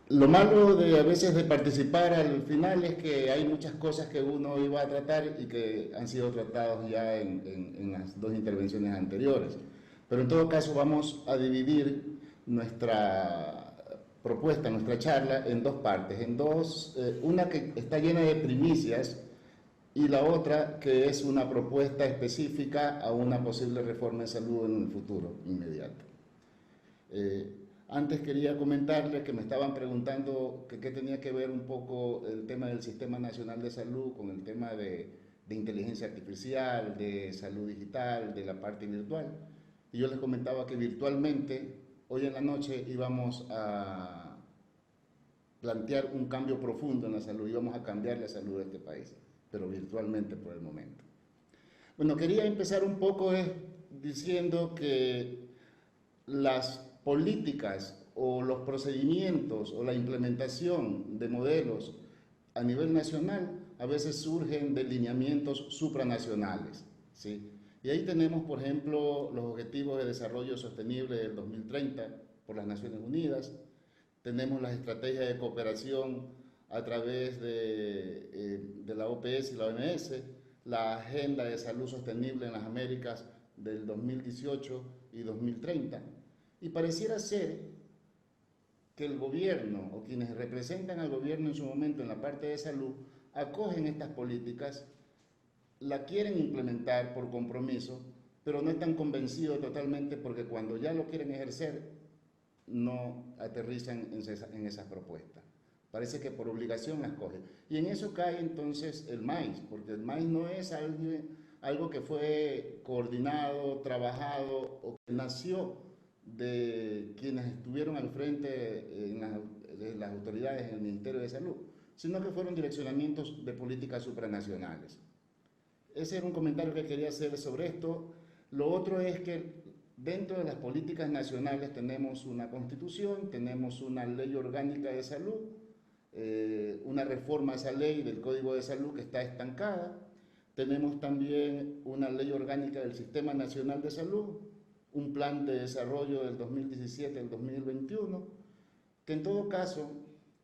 Lo malo a veces de participar al final es que hay muchas cosas que uno iba a tratar y que han sido tratados ya en las dos intervenciones anteriores. Pero en todo caso vamos a dividir nuestra propuesta, nuestra charla, en dos partes, una que está llena de primicias y la otra que es una propuesta específica a una posible reforma de salud en el futuro inmediato. Antes quería comentarles que me estaban preguntando qué tenía que ver un poco el tema del Sistema Nacional de Salud con el tema de inteligencia artificial, de salud digital, de la parte virtual. y yo les comentaba que virtualmente hoy en la noche íbamos a plantear un cambio profundo en la salud, íbamos a cambiar la salud de este país, pero virtualmente por el momento. Bueno, quería empezar un poco diciendo que las políticas o los procedimientos o la implementación de modelos a nivel nacional a veces surgen de lineamientos supranacionales, ¿sí? Y ahí tenemos, por ejemplo, los Objetivos de Desarrollo Sostenible del 2030 por las Naciones Unidas, tenemos las estrategias de cooperación a través de la OPS y la OMS, la Agenda de Salud Sostenible en las Américas del 2018 y 2030, y pareciera ser que el gobierno o quienes representan al gobierno en su momento en la parte de salud acogen estas políticas, la quieren implementar por compromiso, pero no están convencidos totalmente porque cuando ya lo quieren ejercer no aterrizan en esas propuestas. Parece que por obligación las cogen. Y en eso cae entonces el maíz, porque el maíz no es algo que fue coordinado, trabajado o que nació de quienes estuvieron al frente de las autoridades en el Ministerio de Salud, sino que fueron direccionamientos de políticas supranacionales. Ese era un comentario que quería hacer sobre esto. Lo otro es que dentro de las políticas nacionales tenemos una constitución, tenemos una ley orgánica de salud, una reforma a esa ley del Código de Salud que está estancada, tenemos también una ley orgánica del Sistema Nacional de Salud, un plan de desarrollo del 2017 al 2021, que en todo caso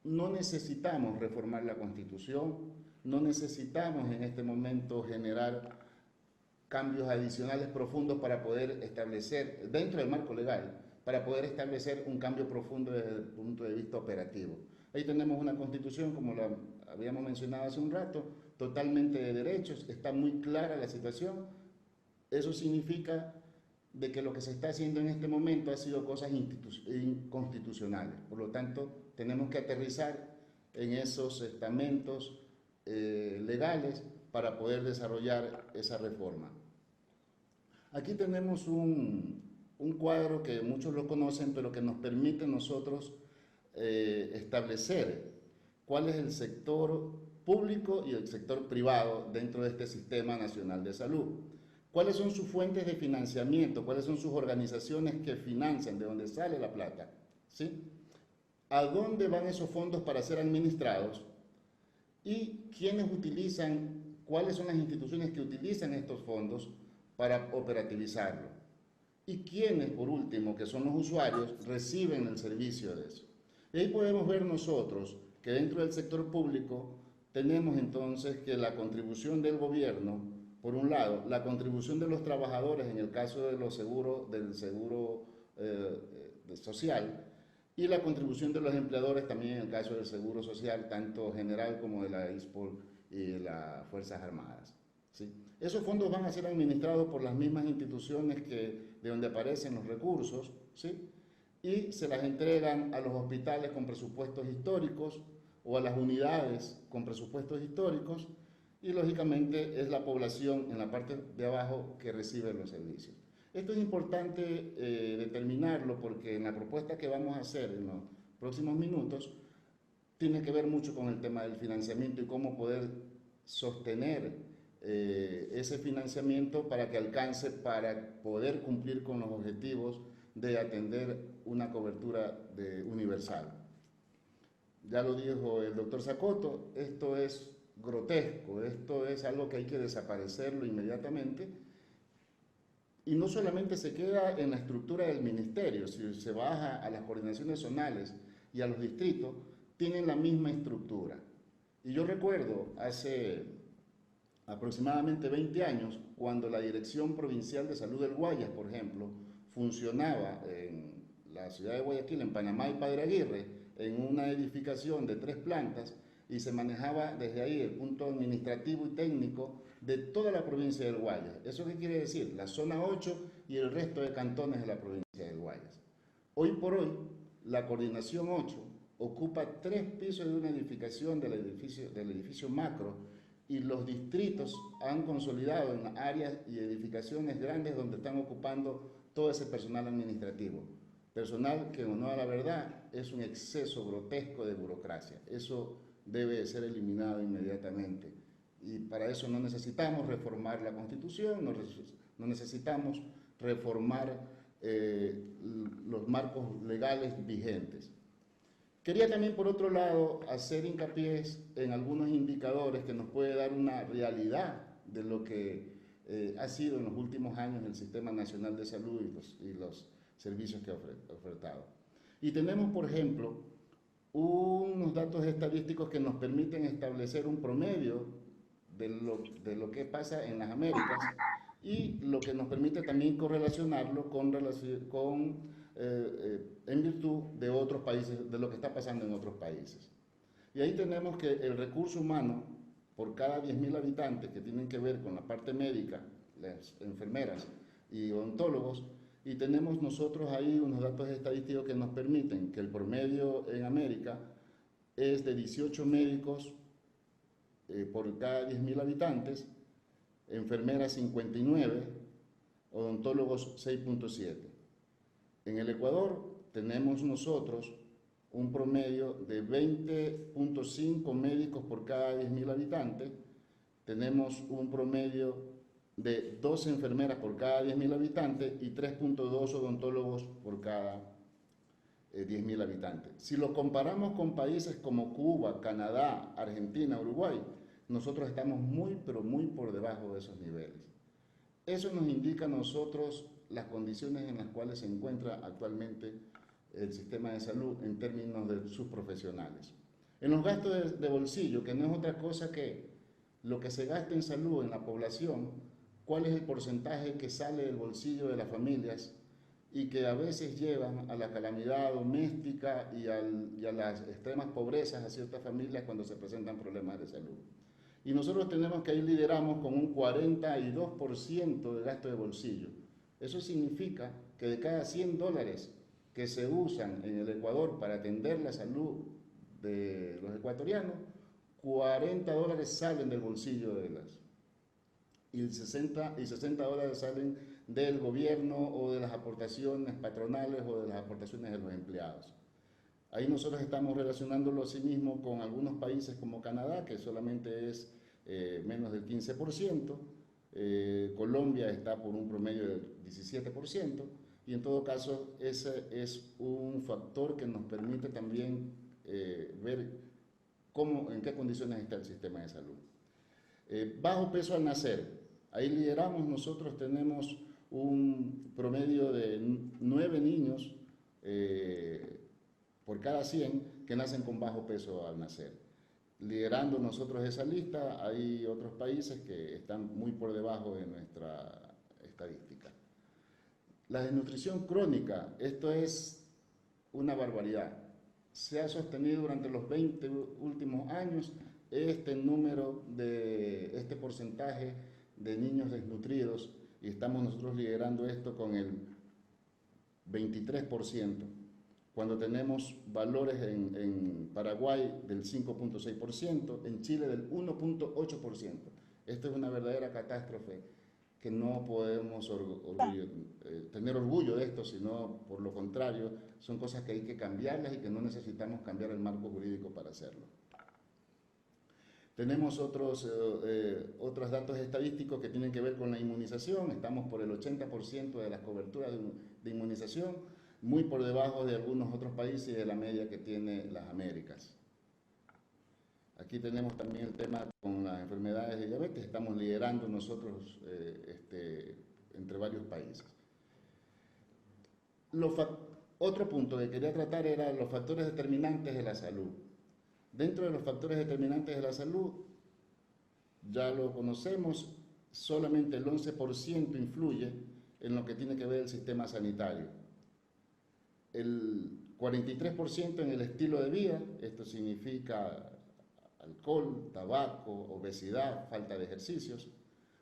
no necesitamos reformar la Constitución, no necesitamos en este momento generar cambios adicionales profundos para poder establecer, dentro del marco legal, para poder establecer un cambio profundo desde el punto de vista operativo. Ahí tenemos una Constitución, como la habíamos mencionado hace un rato, totalmente de derechos, está muy clara la situación. Eso significa de que lo que se está haciendo en este momento ha sido cosas inconstitucionales. Por lo tanto, tenemos que aterrizar en esos estamentos legales para poder desarrollar esa reforma. Aquí tenemos un cuadro que muchos lo conocen, pero que nos permite nosotros establecer cuál es el sector público y el sector privado dentro de este Sistema Nacional de Salud. ¿Cuáles son sus fuentes de financiamiento? ¿Cuáles son sus organizaciones que financian? ¿De dónde sale la plata? ¿Sí? ¿A dónde van esos fondos para ser administrados? ¿Y quiénes utilizan, cuáles son las instituciones que utilizan estos fondos para operativizarlo? ¿Y quiénes, por último, que son los usuarios, reciben el servicio de eso? Y ahí podemos ver nosotros que dentro del sector público tenemos entonces que la contribución del gobierno, por un lado, la contribución de los trabajadores en el caso de los seguros, del seguro social, y la contribución de los empleadores también en el caso del seguro social, tanto general como de la ISPOL y de las Fuerzas Armadas, ¿sí? Esos fondos van a ser administrados por las mismas instituciones de donde aparecen los recursos, ¿sí? Y se las entregan a los hospitales con presupuestos históricos o a las unidades con presupuestos históricos, y lógicamente es la población en la parte de abajo que recibe los servicios. Esto es importante determinarlo porque en la propuesta que vamos a hacer en los próximos minutos tiene que ver mucho con el tema del financiamiento y cómo poder sostener ese financiamiento para que alcance para poder cumplir con los objetivos de atender una cobertura universal. Ya lo dijo el doctor Sacoto, esto es grotesco, esto es algo que hay que desaparecerlo inmediatamente, y no solamente se queda en la estructura del ministerio, si se baja a las coordinaciones zonales y a los distritos, tienen la misma estructura. Y yo recuerdo hace aproximadamente 20 años, cuando la Dirección Provincial de Salud del Guayas, por ejemplo, funcionaba en la ciudad de Guayaquil, en Panamá y Padre Aguirre, en una edificación de 3 plantas, y se manejaba desde ahí el punto administrativo y técnico de toda la provincia del Guayas. ¿Eso qué quiere decir? La zona 8 y el resto de cantones de la provincia del Guayas. Hoy por hoy, la coordinación 8 ocupa 3 pisos de una edificación del edificio macro, y los distritos han consolidado en áreas y edificaciones grandes donde están ocupando todo ese personal administrativo. Personal que, en honor a la verdad, es un exceso grotesco de burocracia. Eso debe ser eliminado inmediatamente. Y para eso no necesitamos reformar la Constitución, no necesitamos reformar los marcos legales vigentes. Quería también, por otro lado, hacer hincapié en algunos indicadores que nos puede dar una realidad de lo que ha sido en los últimos años el Sistema Nacional de Salud y los servicios que ha ofertado. Y tenemos, por ejemplo, unos datos estadísticos que nos permiten establecer un promedio de lo que pasa en las Américas y lo que nos permite también correlacionarlo en virtud de otros países, de lo que está pasando en otros países. Y ahí tenemos que el recurso humano por cada 10.000 habitantes que tienen que ver con la parte médica, las enfermeras y odontólogos, y tenemos nosotros ahí unos datos estadísticos que nos permiten que el promedio en América es de 18 médicos por cada 10.000 habitantes, enfermeras 59, odontólogos 6.7. En el Ecuador tenemos nosotros un promedio de 20.5 médicos por cada 10.000 habitantes, tenemos un promedio de 12 enfermeras por cada 10.000 habitantes y 3.2 odontólogos por cada 10.000 habitantes. Si lo comparamos con países como Cuba, Canadá, Argentina, Uruguay, nosotros estamos muy, pero muy por debajo de esos niveles. Eso nos indica a nosotros las condiciones en las cuales se encuentra actualmente el sistema de salud en términos de sus profesionales. En los gastos de bolsillo, que no es otra cosa que lo que se gasta en salud en la población, cuál es el porcentaje que sale del bolsillo de las familias y que a veces llevan a la calamidad doméstica y a las extremas pobrezas a ciertas familias cuando se presentan problemas de salud. Y nosotros tenemos que ahí lideramos con un 42% de gasto de bolsillo. Eso significa que de cada $100 que se usan en el Ecuador para atender la salud de los ecuatorianos, $40 salen del bolsillo de las y 60 dólares salen del gobierno o de las aportaciones patronales o de las aportaciones de los empleados. Ahí nosotros estamos relacionándolo asimismo con algunos países como Canadá, que solamente es menos del 15%, Colombia está por un promedio del 17%, y en todo caso ese es un factor que nos permite también ver en qué condiciones está el sistema de salud. Bajo peso al nacer. Ahí lideramos, nosotros tenemos un promedio de 9 niños por cada 100 que nacen con bajo peso al nacer. Liderando nosotros esa lista, hay otros países que están muy por debajo de nuestra estadística. La desnutrición crónica, esto es una barbaridad. Se ha sostenido durante los 20 últimos años este porcentaje de niños desnutridos y estamos nosotros liderando esto con el 23%, cuando tenemos valores en Paraguay del 5.6%, en Chile del 1.8%. Esto es una verdadera catástrofe que no podemos tener orgullo de esto, sino por lo contrario, son cosas que hay que cambiarlas y que no necesitamos cambiar el marco jurídico para hacerlo. Tenemos otros datos estadísticos que tienen que ver con la inmunización. Estamos por el 80% de las coberturas de inmunización, muy por debajo de algunos otros países y de la media que tiene las Américas. Aquí tenemos también el tema con las enfermedades de diabetes. Estamos liderando nosotros entre varios países. Otro punto que quería tratar era los factores determinantes de la salud. Dentro de los factores determinantes de la salud, ya lo conocemos, solamente el 11% influye en lo que tiene que ver el sistema sanitario. El 43% en el estilo de vida, esto significa alcohol, tabaco, obesidad, falta de ejercicios.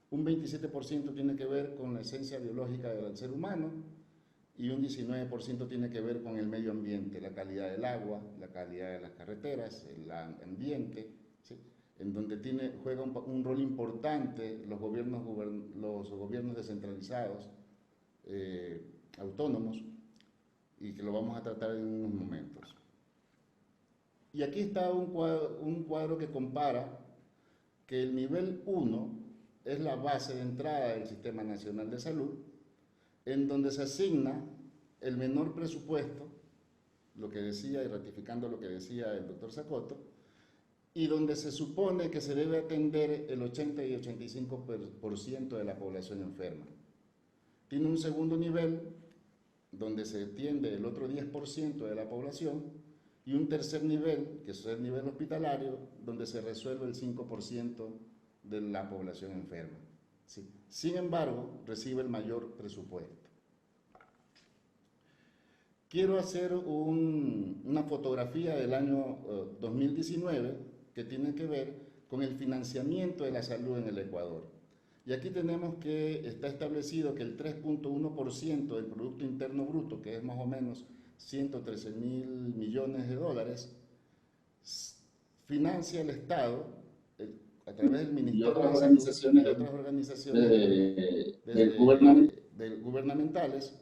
Un 27% tiene que ver con la esencia biológica del ser humano y un 19% tiene que ver con el medio ambiente, la calidad del agua, la calidad de las carreteras, el ambiente, ¿sí? En donde juega un rol importante los gobiernos descentralizados autónomos, y que lo vamos a tratar en unos momentos. Y aquí está un cuadro que compara que el nivel 1 es la base de entrada del Sistema Nacional de Salud, en donde se asigna el menor presupuesto, lo que decía, y ratificando lo que decía el doctor Zacoto, y donde se supone que se debe atender el 80 y 85% de la población enferma. Tiene un segundo nivel, donde se atiende el otro 10% de la población, y un tercer nivel, que es el nivel hospitalario, donde se resuelve el 5% de la población enferma. Sí. Sin embargo, recibe el mayor presupuesto. Quiero hacer una fotografía del año 2019 que tiene que ver con el financiamiento de la salud en el Ecuador. Y aquí tenemos que está establecido que el 3.1% del Producto Interno Bruto, que es más o menos 113.000 millones de dólares, financia el Estado a través del Ministerio de Salud y otras organizaciones gubernamentales.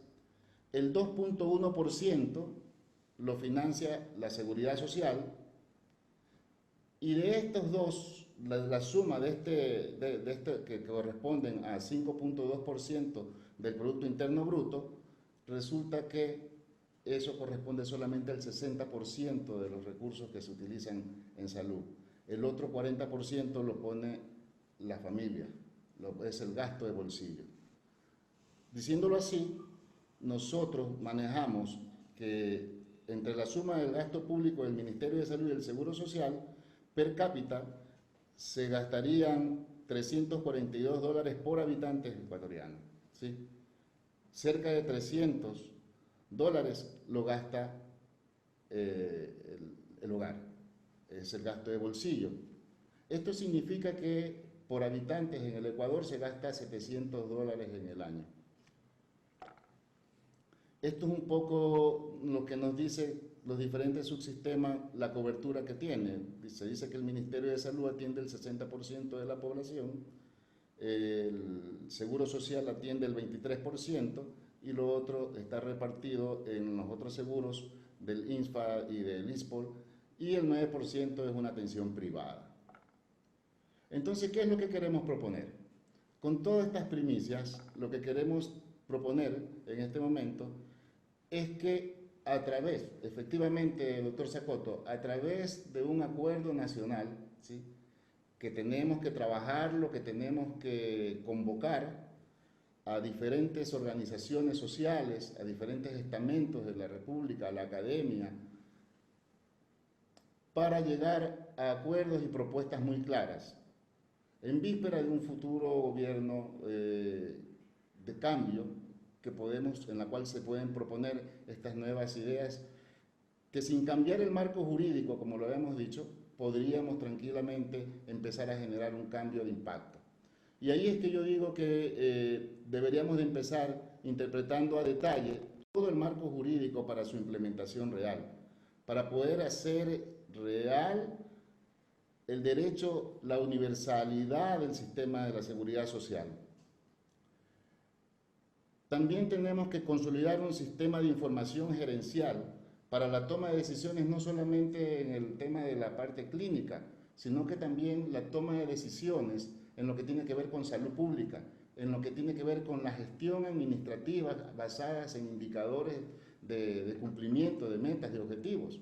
El 2.1% lo financia la Seguridad Social, y de estos dos, la suma de este que corresponden a 5.2% del Producto Interno Bruto, resulta que eso corresponde solamente al 60% de los recursos que se utilizan en salud. El otro 40% lo pone la familia, es el gasto de bolsillo. Diciéndolo así, nosotros manejamos que entre la suma del gasto público del Ministerio de Salud y del Seguro Social, per cápita se gastarían $342 por habitante ecuatoriano, ¿sí? Cerca de $300 lo gasta el hogar, es el gasto de bolsillo. Esto significa que por habitantes en el Ecuador se gasta $700 en el año. Esto es un poco lo que nos dice los diferentes subsistemas, la cobertura que tiene. Se dice que el Ministerio de Salud atiende el 60% de la población, el Seguro Social atiende el 23%, y lo otro está repartido en los otros seguros del INSPA y del ISPOL, y el 9% es una atención privada. Entonces, ¿qué es lo que queremos proponer? Con todas estas primicias, lo que queremos proponer en este momento es que a través, efectivamente, doctor Zacoto, a través de un acuerdo nacional, ¿sí?, que tenemos que trabajarlo, que tenemos que convocar a diferentes organizaciones sociales, a diferentes estamentos de la República, a la academia, para llegar a acuerdos y propuestas muy claras, en víspera de un futuro gobierno de cambio, en la cual se pueden proponer estas nuevas ideas, que sin cambiar el marco jurídico, como lo habíamos dicho, podríamos tranquilamente empezar a generar un cambio de impacto. Y ahí es que yo digo que deberíamos de empezar interpretando a detalle todo el marco jurídico para su implementación real, para poder hacer real el derecho, la universalidad del sistema de la seguridad social. También tenemos que consolidar un sistema de información gerencial para la toma de decisiones, no solamente en el tema de la parte clínica, sino que también la toma de decisiones en lo que tiene que ver con salud pública, en lo que tiene que ver con la gestión administrativa basadas en indicadores de cumplimiento de metas, de objetivos.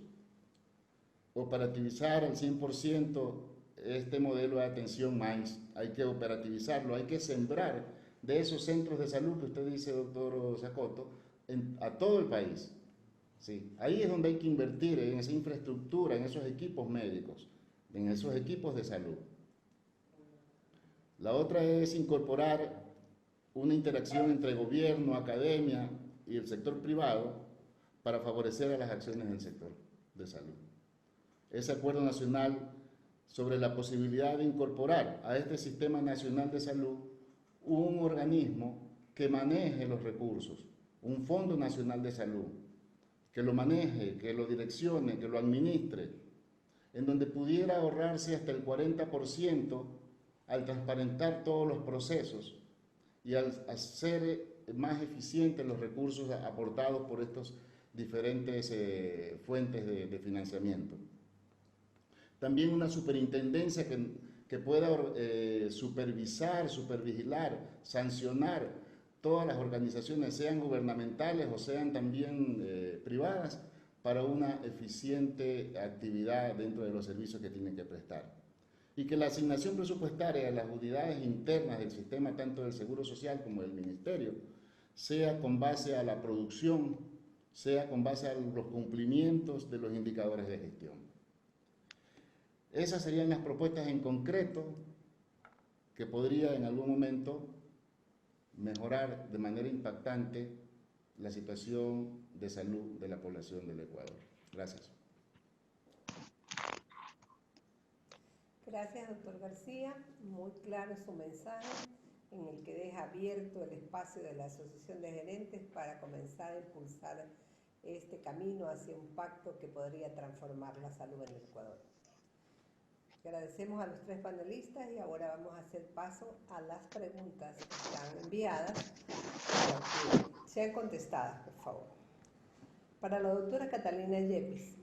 Operativizar al 100% este modelo de atención MAIS, hay que operativizarlo, hay que sembrar de esos centros de salud que usted dice, doctor Zacoto, a todo el país. Sí, ahí es donde hay que invertir en esa infraestructura, en esos equipos médicos, en esos equipos de salud. La otra es incorporar una interacción entre gobierno, academia y el sector privado para favorecer a las acciones del sector de salud. Ese acuerdo nacional sobre la posibilidad de incorporar a este Sistema Nacional de Salud un organismo que maneje los recursos, un Fondo Nacional de Salud, que lo maneje, que lo direccione, que lo administre, en donde pudiera ahorrarse hasta el 40% al transparentar todos los procesos y al hacer más eficientes los recursos aportados por estos diferentes fuentes de financiamiento. También una superintendencia que pueda supervisar, supervigilar, sancionar todas las organizaciones, sean gubernamentales o sean también privadas, para una eficiente actividad dentro de los servicios que tienen que prestar. Y que la asignación presupuestaria de las unidades internas del sistema, tanto del Seguro Social como del Ministerio, sea con base a la producción, sea con base a los cumplimientos de los indicadores de gestión. Esas serían las propuestas en concreto que podría en algún momento mejorar de manera impactante la situación de salud de la población del Ecuador. Gracias. Gracias, doctor García. Muy claro su mensaje, en el que deja abierto el espacio de la Asociación de Gerentes para comenzar a impulsar este camino hacia un pacto que podría transformar la salud en el Ecuador. Agradecemos a los tres panelistas y ahora vamos a hacer paso a las preguntas que están enviadas para que sean contestadas, por favor. Para la doctora Catalina Yepes,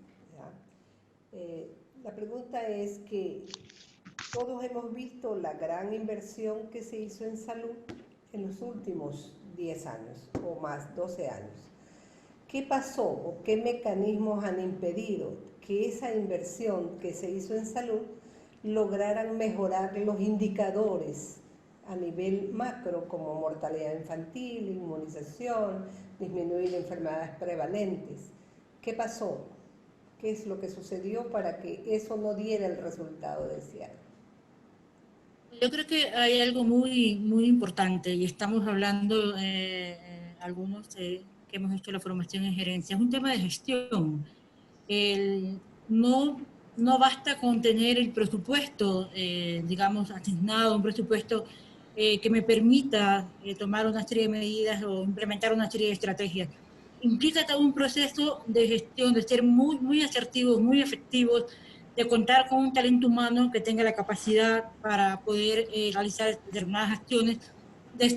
la pregunta es que todos hemos visto la gran inversión que se hizo en salud en los últimos 10 años o más, 12 años. ¿Qué pasó o qué mecanismos han impedido que esa inversión que se hizo en salud lograran mejorar los indicadores a nivel macro, como mortalidad infantil, inmunización, disminuir enfermedades prevalentes? ¿Qué pasó? ¿Qué es lo que sucedió para que eso no diera el resultado deseado? Yo creo que hay algo muy, muy importante, y estamos hablando, algunos que hemos hecho la formación en gerencia, es un tema de gestión. No basta con tener el presupuesto, digamos, asignado, un presupuesto que me permita tomar una serie de medidas o implementar una serie de estrategias. Implica todo un proceso de gestión, de ser muy, muy asertivos, muy efectivos, de contar con un talento humano que tenga la capacidad para poder realizar determinadas acciones, de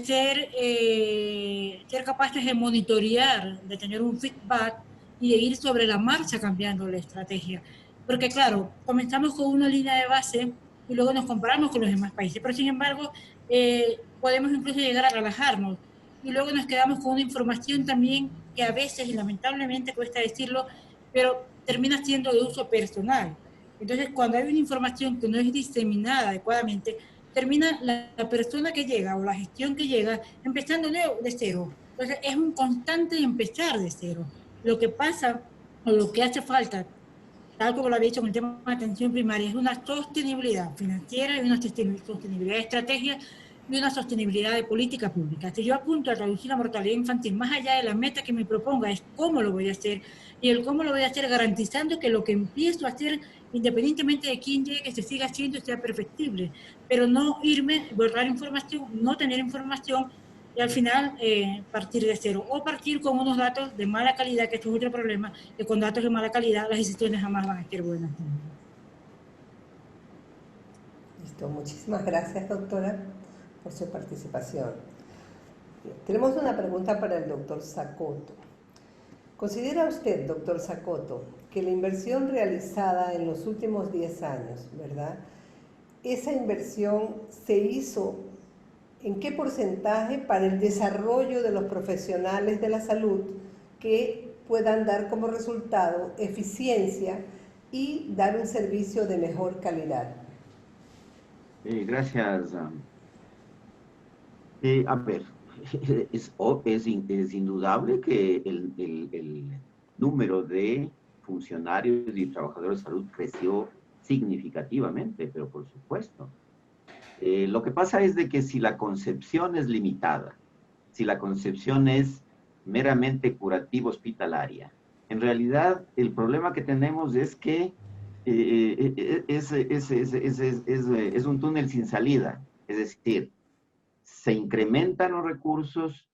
ser capaces de monitorear, de tener un feedback y de ir sobre la marcha cambiando la estrategia. Porque claro, comenzamos con una línea de base y luego nos comparamos con los demás países, pero sin embargo podemos incluso llegar a relajarnos y luego nos quedamos con una información también que a veces, y lamentablemente cuesta decirlo, pero termina siendo de uso personal. Entonces, cuando hay una información que no es diseminada adecuadamente, termina la persona que llega o la gestión que llega empezando de cero. Entonces, es un constante empezar de cero. Lo que pasa o lo que hace falta, tal como lo había dicho con el tema de atención primaria, es una sostenibilidad financiera y una sostenibilidad de estrategia y una sostenibilidad de política pública. Si yo apunto a reducir la mortalidad infantil, más allá de la meta que me proponga, es cómo lo voy a hacer, y el cómo lo voy a hacer garantizando que lo que empiezo a hacer, independientemente de quién llegue, se siga haciendo y sea perfectible, pero no irme, borrar información, no tener información y al final partir de cero, o partir con unos datos de mala calidad, que esto es otro problema, que con datos de mala calidad las decisiones jamás van a ser buenas. Listo, muchísimas gracias, doctora, por su participación. Tenemos una pregunta para el doctor Zacoto. ¿Considera usted, doctor Zacoto, que la inversión realizada en los últimos 10 años, ¿verdad? Esa inversión se hizo en qué porcentaje para el desarrollo de los profesionales de la salud que puedan dar como resultado eficiencia y dar un servicio de mejor calidad? Gracias. A ver, es indudable que el número de funcionarios y trabajadores de salud creció significativamente, pero por supuesto. Lo que pasa es de que si la concepción es limitada, si la concepción es meramente curativa hospitalaria, en realidad el problema que tenemos es que es un túnel sin salida. Es decir, se incrementan los recursos,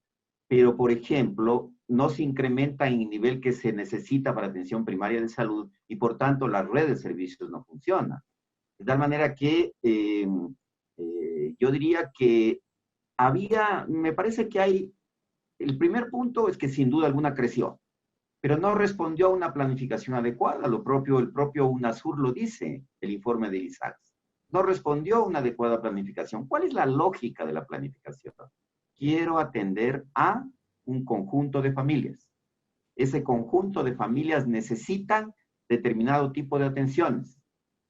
pero, por ejemplo, no se incrementa en el nivel que se necesita para atención primaria de salud y, por tanto, la red de servicios no funciona. De tal manera que yo diría que me parece que hay El primer punto es que sin duda alguna creció, pero no respondió a una planificación adecuada. El propio UNASUR lo dice, el informe de ISACS. No respondió a una adecuada planificación. ¿Cuál es la lógica de la planificación? Quiero atender a un conjunto de familias. Ese conjunto de familias necesitan determinado tipo de atenciones.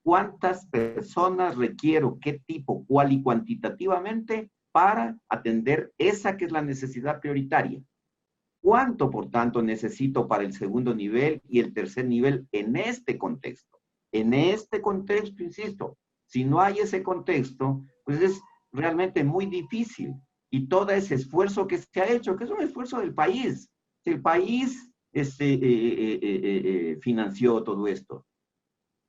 ¿Cuántas personas requiero? ¿Qué tipo? ¿Cuál y cuantitativamente para atender esa que es la necesidad prioritaria? ¿Cuánto, por tanto, necesito para el segundo nivel y el tercer nivel en este contexto? En este contexto, insisto, si no hay ese contexto, pues es realmente muy difícil. Y todo ese esfuerzo que se ha hecho, que es un esfuerzo del país, el país financió todo esto.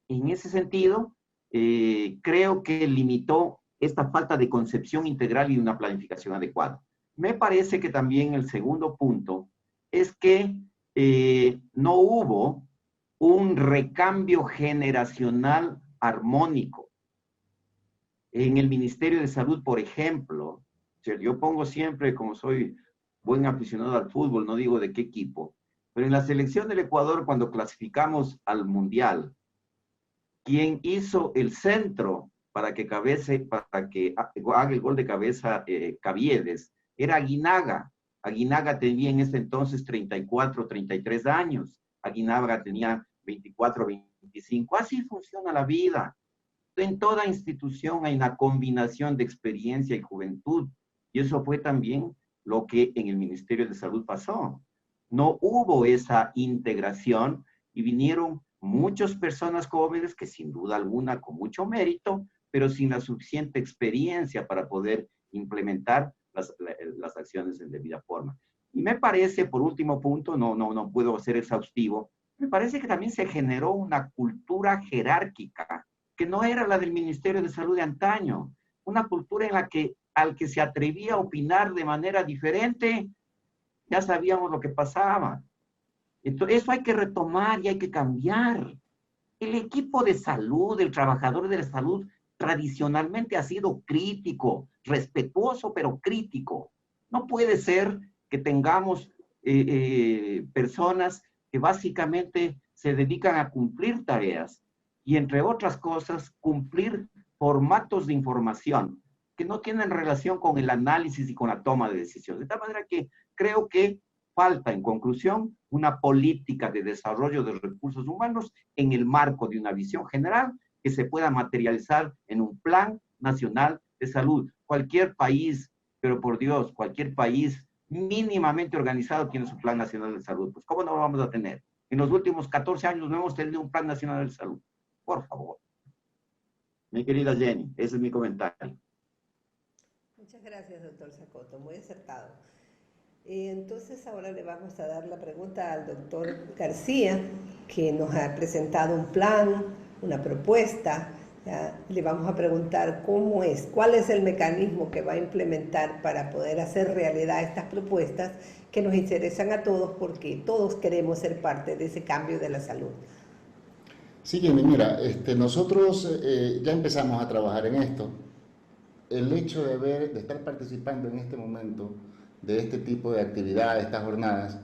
En ese sentido, creo que limitó esta falta de concepción integral y una planificación adecuada. Me parece que también el segundo punto es que no hubo un recambio generacional armónico. En el Ministerio de Salud, por ejemplo, yo pongo siempre, como soy buen aficionado al fútbol, no digo de qué equipo, pero en la selección del Ecuador, cuando clasificamos al Mundial, quien hizo el centro para que haga el gol de cabeza Caviedes, era Aguinaga. Aguinaga tenía en ese entonces 34, 33 años. Aguinaga tenía 24, 25. Así funciona la vida. En toda institución hay una combinación de experiencia y juventud. Y eso fue también lo que en el Ministerio de Salud pasó. No hubo esa integración y vinieron muchas personas jóvenes que sin duda alguna con mucho mérito, pero sin la suficiente experiencia para poder implementar las acciones en debida forma. Y me parece, por último punto, no puedo ser exhaustivo, me parece que también se generó una cultura jerárquica que no era la del Ministerio de Salud de antaño, una cultura en la que al que se atrevía a opinar de manera diferente, ya sabíamos lo que pasaba. Entonces, eso hay que retomar y hay que cambiar. El equipo de salud, el trabajador de la salud, tradicionalmente ha sido crítico, respetuoso, pero crítico. No puede ser que tengamos personas que básicamente se dedican a cumplir tareas y, entre otras cosas, cumplir formatos de información que no tienen relación con el análisis y con la toma de decisiones. De tal manera que creo que falta, en conclusión, una política de desarrollo de recursos humanos en el marco de una visión general que se pueda materializar en un plan nacional de salud. Cualquier país, pero por Dios, cualquier país mínimamente organizado tiene su plan nacional de salud. Pues ¿cómo no lo vamos a tener? En los últimos 14 años no hemos tenido un plan nacional de salud. Por favor. Mi querida Jenny, ese es mi comentario. Muchas gracias, doctor Sacoto, muy acertado. Entonces ahora le vamos a dar la pregunta al doctor García, que nos ha presentado un plan, una propuesta. ¿Ya? Le vamos a preguntar cuál es el mecanismo que va a implementar para poder hacer realidad estas propuestas que nos interesan a todos porque todos queremos ser parte de ese cambio de la salud. Sí, Jenny, mira, nosotros ya empezamos a trabajar en esto. El hecho de estar participando en este momento de este tipo de actividades, estas jornadas,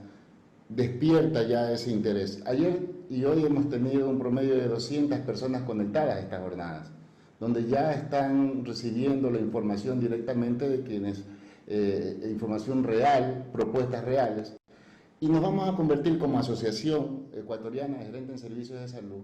despierta ya ese interés. Ayer y hoy hemos tenido un promedio de 200 personas conectadas a estas jornadas, donde ya están recibiendo la información directamente de quienes, información real, propuestas reales, y nos vamos a convertir como Asociación Ecuatoriana de Gerentes en Servicios de Salud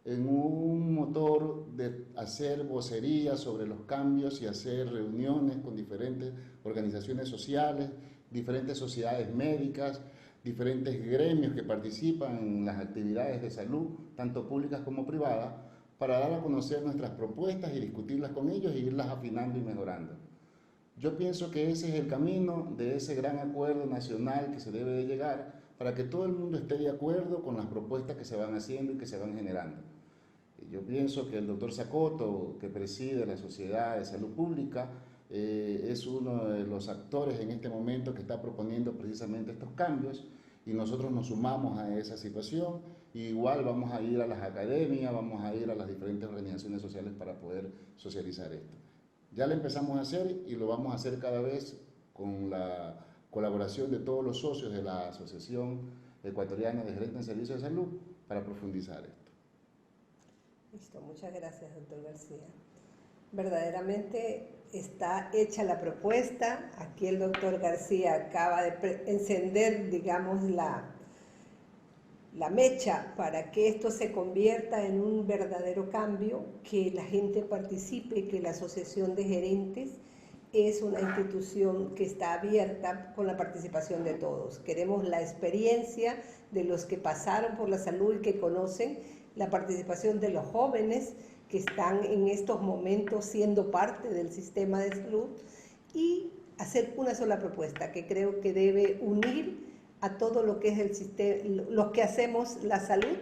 en un motor de hacer vocería sobre los cambios y hacer reuniones con diferentes organizaciones sociales, diferentes sociedades médicas, diferentes gremios que participan en las actividades de salud, tanto públicas como privadas, para dar a conocer nuestras propuestas y discutirlas con ellos y irlas afinando y mejorando. Yo pienso que ese es el camino de ese gran acuerdo nacional que se debe de llegar para que todo el mundo esté de acuerdo con las propuestas que se van haciendo y que se van generando. Yo pienso que el doctor Sacoto, que preside la Sociedad de Salud Pública, es uno de los actores en este momento que está proponiendo precisamente estos cambios y nosotros nos sumamos a esa situación. Igual vamos a ir a las academias, vamos a ir a las diferentes organizaciones sociales para poder socializar esto. Ya lo empezamos a hacer y lo vamos a hacer cada vez con colaboración de todos los socios de la Asociación Ecuatoriana de Gerentes en Servicios de Salud para profundizar esto. Listo, muchas gracias, doctor García. Verdaderamente está hecha la propuesta. Aquí el doctor García acaba de encender, digamos, la mecha para que esto se convierta en un verdadero cambio, que la gente participe, que la Asociación de Gerentes es una institución que está abierta con la participación de todos. Queremos la experiencia de los que pasaron por la salud y que conocen, la participación de los jóvenes que están en estos momentos siendo parte del sistema de salud, y hacer una sola propuesta que creo que debe unir a todo lo que es el sistema, lo que hacemos la salud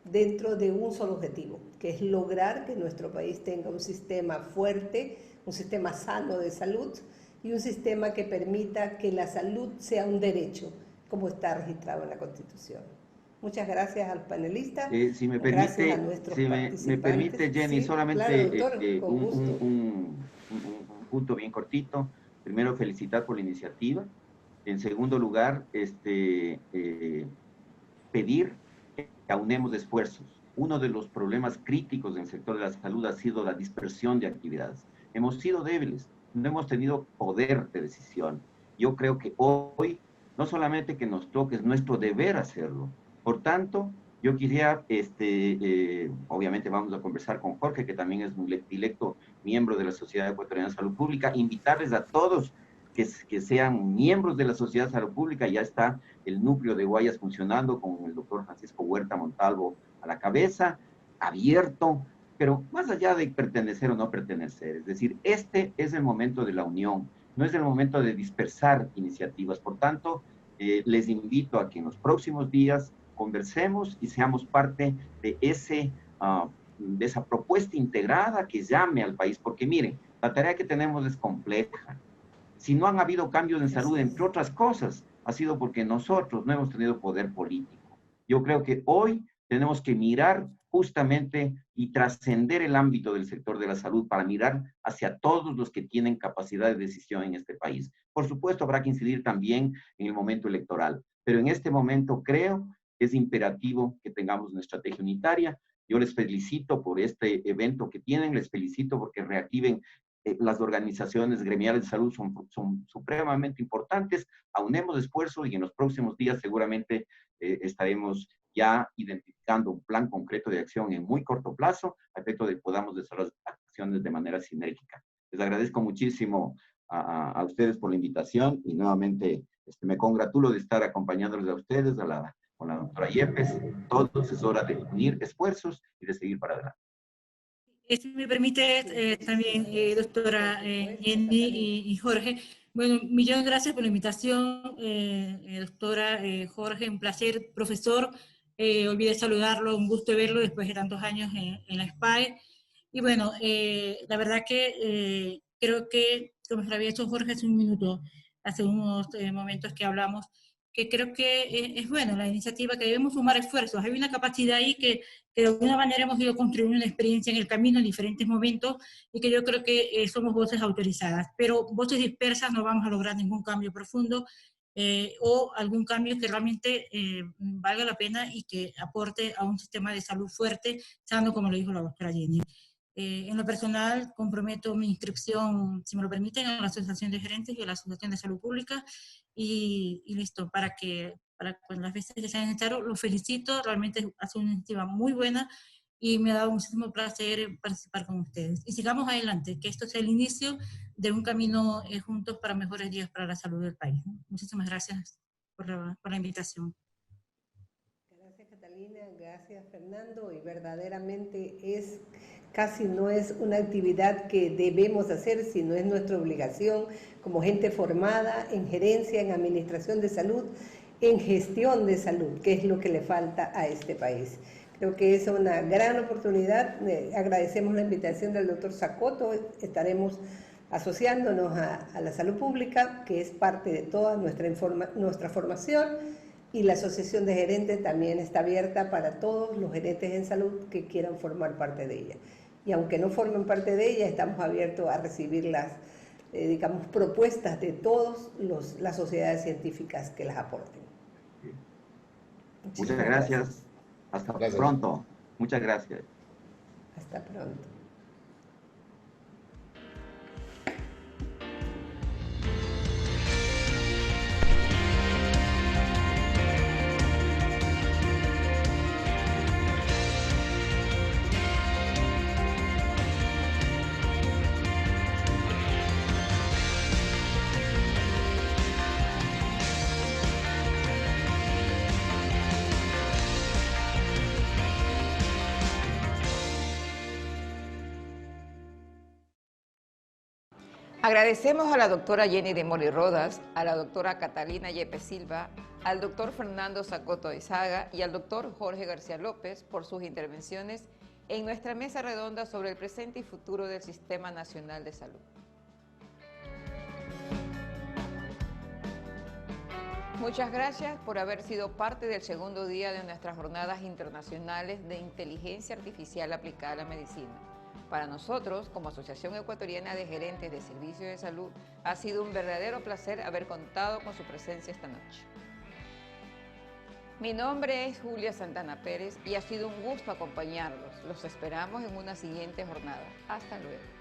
dentro de un solo objetivo, que es lograr que nuestro país tenga un sistema fuerte, un sistema sano de salud y un sistema que permita que la salud sea un derecho, como está registrado en la Constitución. Muchas gracias al panelista. Si me gracias permite, a nuestros me participantes. permite, Jenny, Sí, solamente claro, doctor, con gusto. un punto bien cortito. Primero, felicitar por la iniciativa. En segundo lugar, pedir que aunemos esfuerzos. Uno de los problemas críticos del sector de la salud ha sido la dispersión de actividades. Hemos sido débiles, no hemos tenido poder de decisión. Yo creo que hoy, no solamente que nos toque, es nuestro deber hacerlo. Por tanto, yo quisiera, obviamente vamos a conversar con Jorge, que también es un electo miembro de la Sociedad Ecuatoriana de Salud Pública, invitarles a todos que sean miembros de la Sociedad de Salud Pública. Ya está el núcleo de Guayas funcionando con el doctor Francisco Huerta Montalvo a la cabeza, abierto, pero más allá de pertenecer o no pertenecer, es decir, este es el momento de la unión, no es el momento de dispersar iniciativas. Por tanto, les invito a que en los próximos días conversemos y seamos parte de esa propuesta integrada que llame al país, porque miren, la tarea que tenemos es compleja. Si no han habido cambios en salud, entre otras cosas, ha sido porque nosotros no hemos tenido poder político. Yo creo que hoy tenemos que mirar justamente y trascender el ámbito del sector de la salud para mirar hacia todos los que tienen capacidad de decisión en este país. Por supuesto, habrá que incidir también en el momento electoral, pero en este momento creo que es imperativo que tengamos una estrategia unitaria. Yo les felicito por este evento que tienen, les felicito porque reactiven las organizaciones gremiales de salud, son supremamente importantes. Aunemos esfuerzos y en los próximos días seguramente estaremos ya identificando un plan concreto de acción en muy corto plazo, a efecto de que podamos desarrollar acciones de manera sinérgica. Les agradezco muchísimo a ustedes por la invitación y nuevamente me congratulo de estar acompañándoles a ustedes, con la doctora Yepes. Todos es hora de unir esfuerzos y de seguir para adelante. Si me permite también, doctora Jenny y Jorge, bueno, millones de gracias por la invitación, doctora Jorge, un placer, profesor, olvidé saludarlo, un gusto verlo después de tantos años en la SPAE, y bueno, la verdad que creo que, como se lo había hecho Jorge hace un minuto, hace unos momentos que hablamos, que creo que es bueno la iniciativa, que debemos sumar esfuerzos. Hay una capacidad ahí que de alguna manera hemos ido construyendo una experiencia en el camino en diferentes momentos y que yo creo que somos voces autorizadas, pero voces dispersas no vamos a lograr ningún cambio profundo o algún cambio que realmente valga la pena y que aporte a un sistema de salud fuerte, sano, como lo dijo la doctora Jenny. En lo personal, comprometo mi inscripción, si me lo permiten, a la Asociación de Gerentes y a la Asociación de Salud Pública y listo, para las veces que sean necesarios, los felicito, realmente hace una iniciativa muy buena y me ha dado muchísimo placer participar con ustedes. Y sigamos adelante, que esto sea el inicio de un camino juntos para mejores días para la salud del país. Muchísimas gracias por la invitación. Gracias, Catalina, gracias, Fernando, y verdaderamente casi no es una actividad que debemos hacer, sino es nuestra obligación como gente formada en gerencia, en administración de salud, en gestión de salud, que es lo que le falta a este país. Creo que es una gran oportunidad. Agradecemos la invitación del doctor Sacoto. Estaremos asociándonos a la salud pública, que es parte de toda nuestra formación, y la Asociación de Gerentes también está abierta para todos los gerentes en salud que quieran formar parte de ella. Y aunque no formen parte de ella, estamos abiertos a recibir digamos, propuestas de todas las sociedades científicas que las aporten. Muchas gracias. Hasta pronto. Muchas gracias. Hasta pronto. Agradecemos a la doctora Jenny de Mori Rodas, a la doctora Catalina Yepes Silva, al doctor Fernando Zacoto Izaga y al doctor Jorge García López por sus intervenciones en nuestra mesa redonda sobre el presente y futuro del Sistema Nacional de Salud. Muchas gracias por haber sido parte del segundo día de nuestras jornadas internacionales de inteligencia artificial aplicada a la medicina. Para nosotros, como Asociación Ecuatoriana de Gerentes de Servicios de Salud, ha sido un verdadero placer haber contado con su presencia esta noche. Mi nombre es Julia Santana Pérez y ha sido un gusto acompañarlos. Los esperamos en una siguiente jornada. Hasta luego.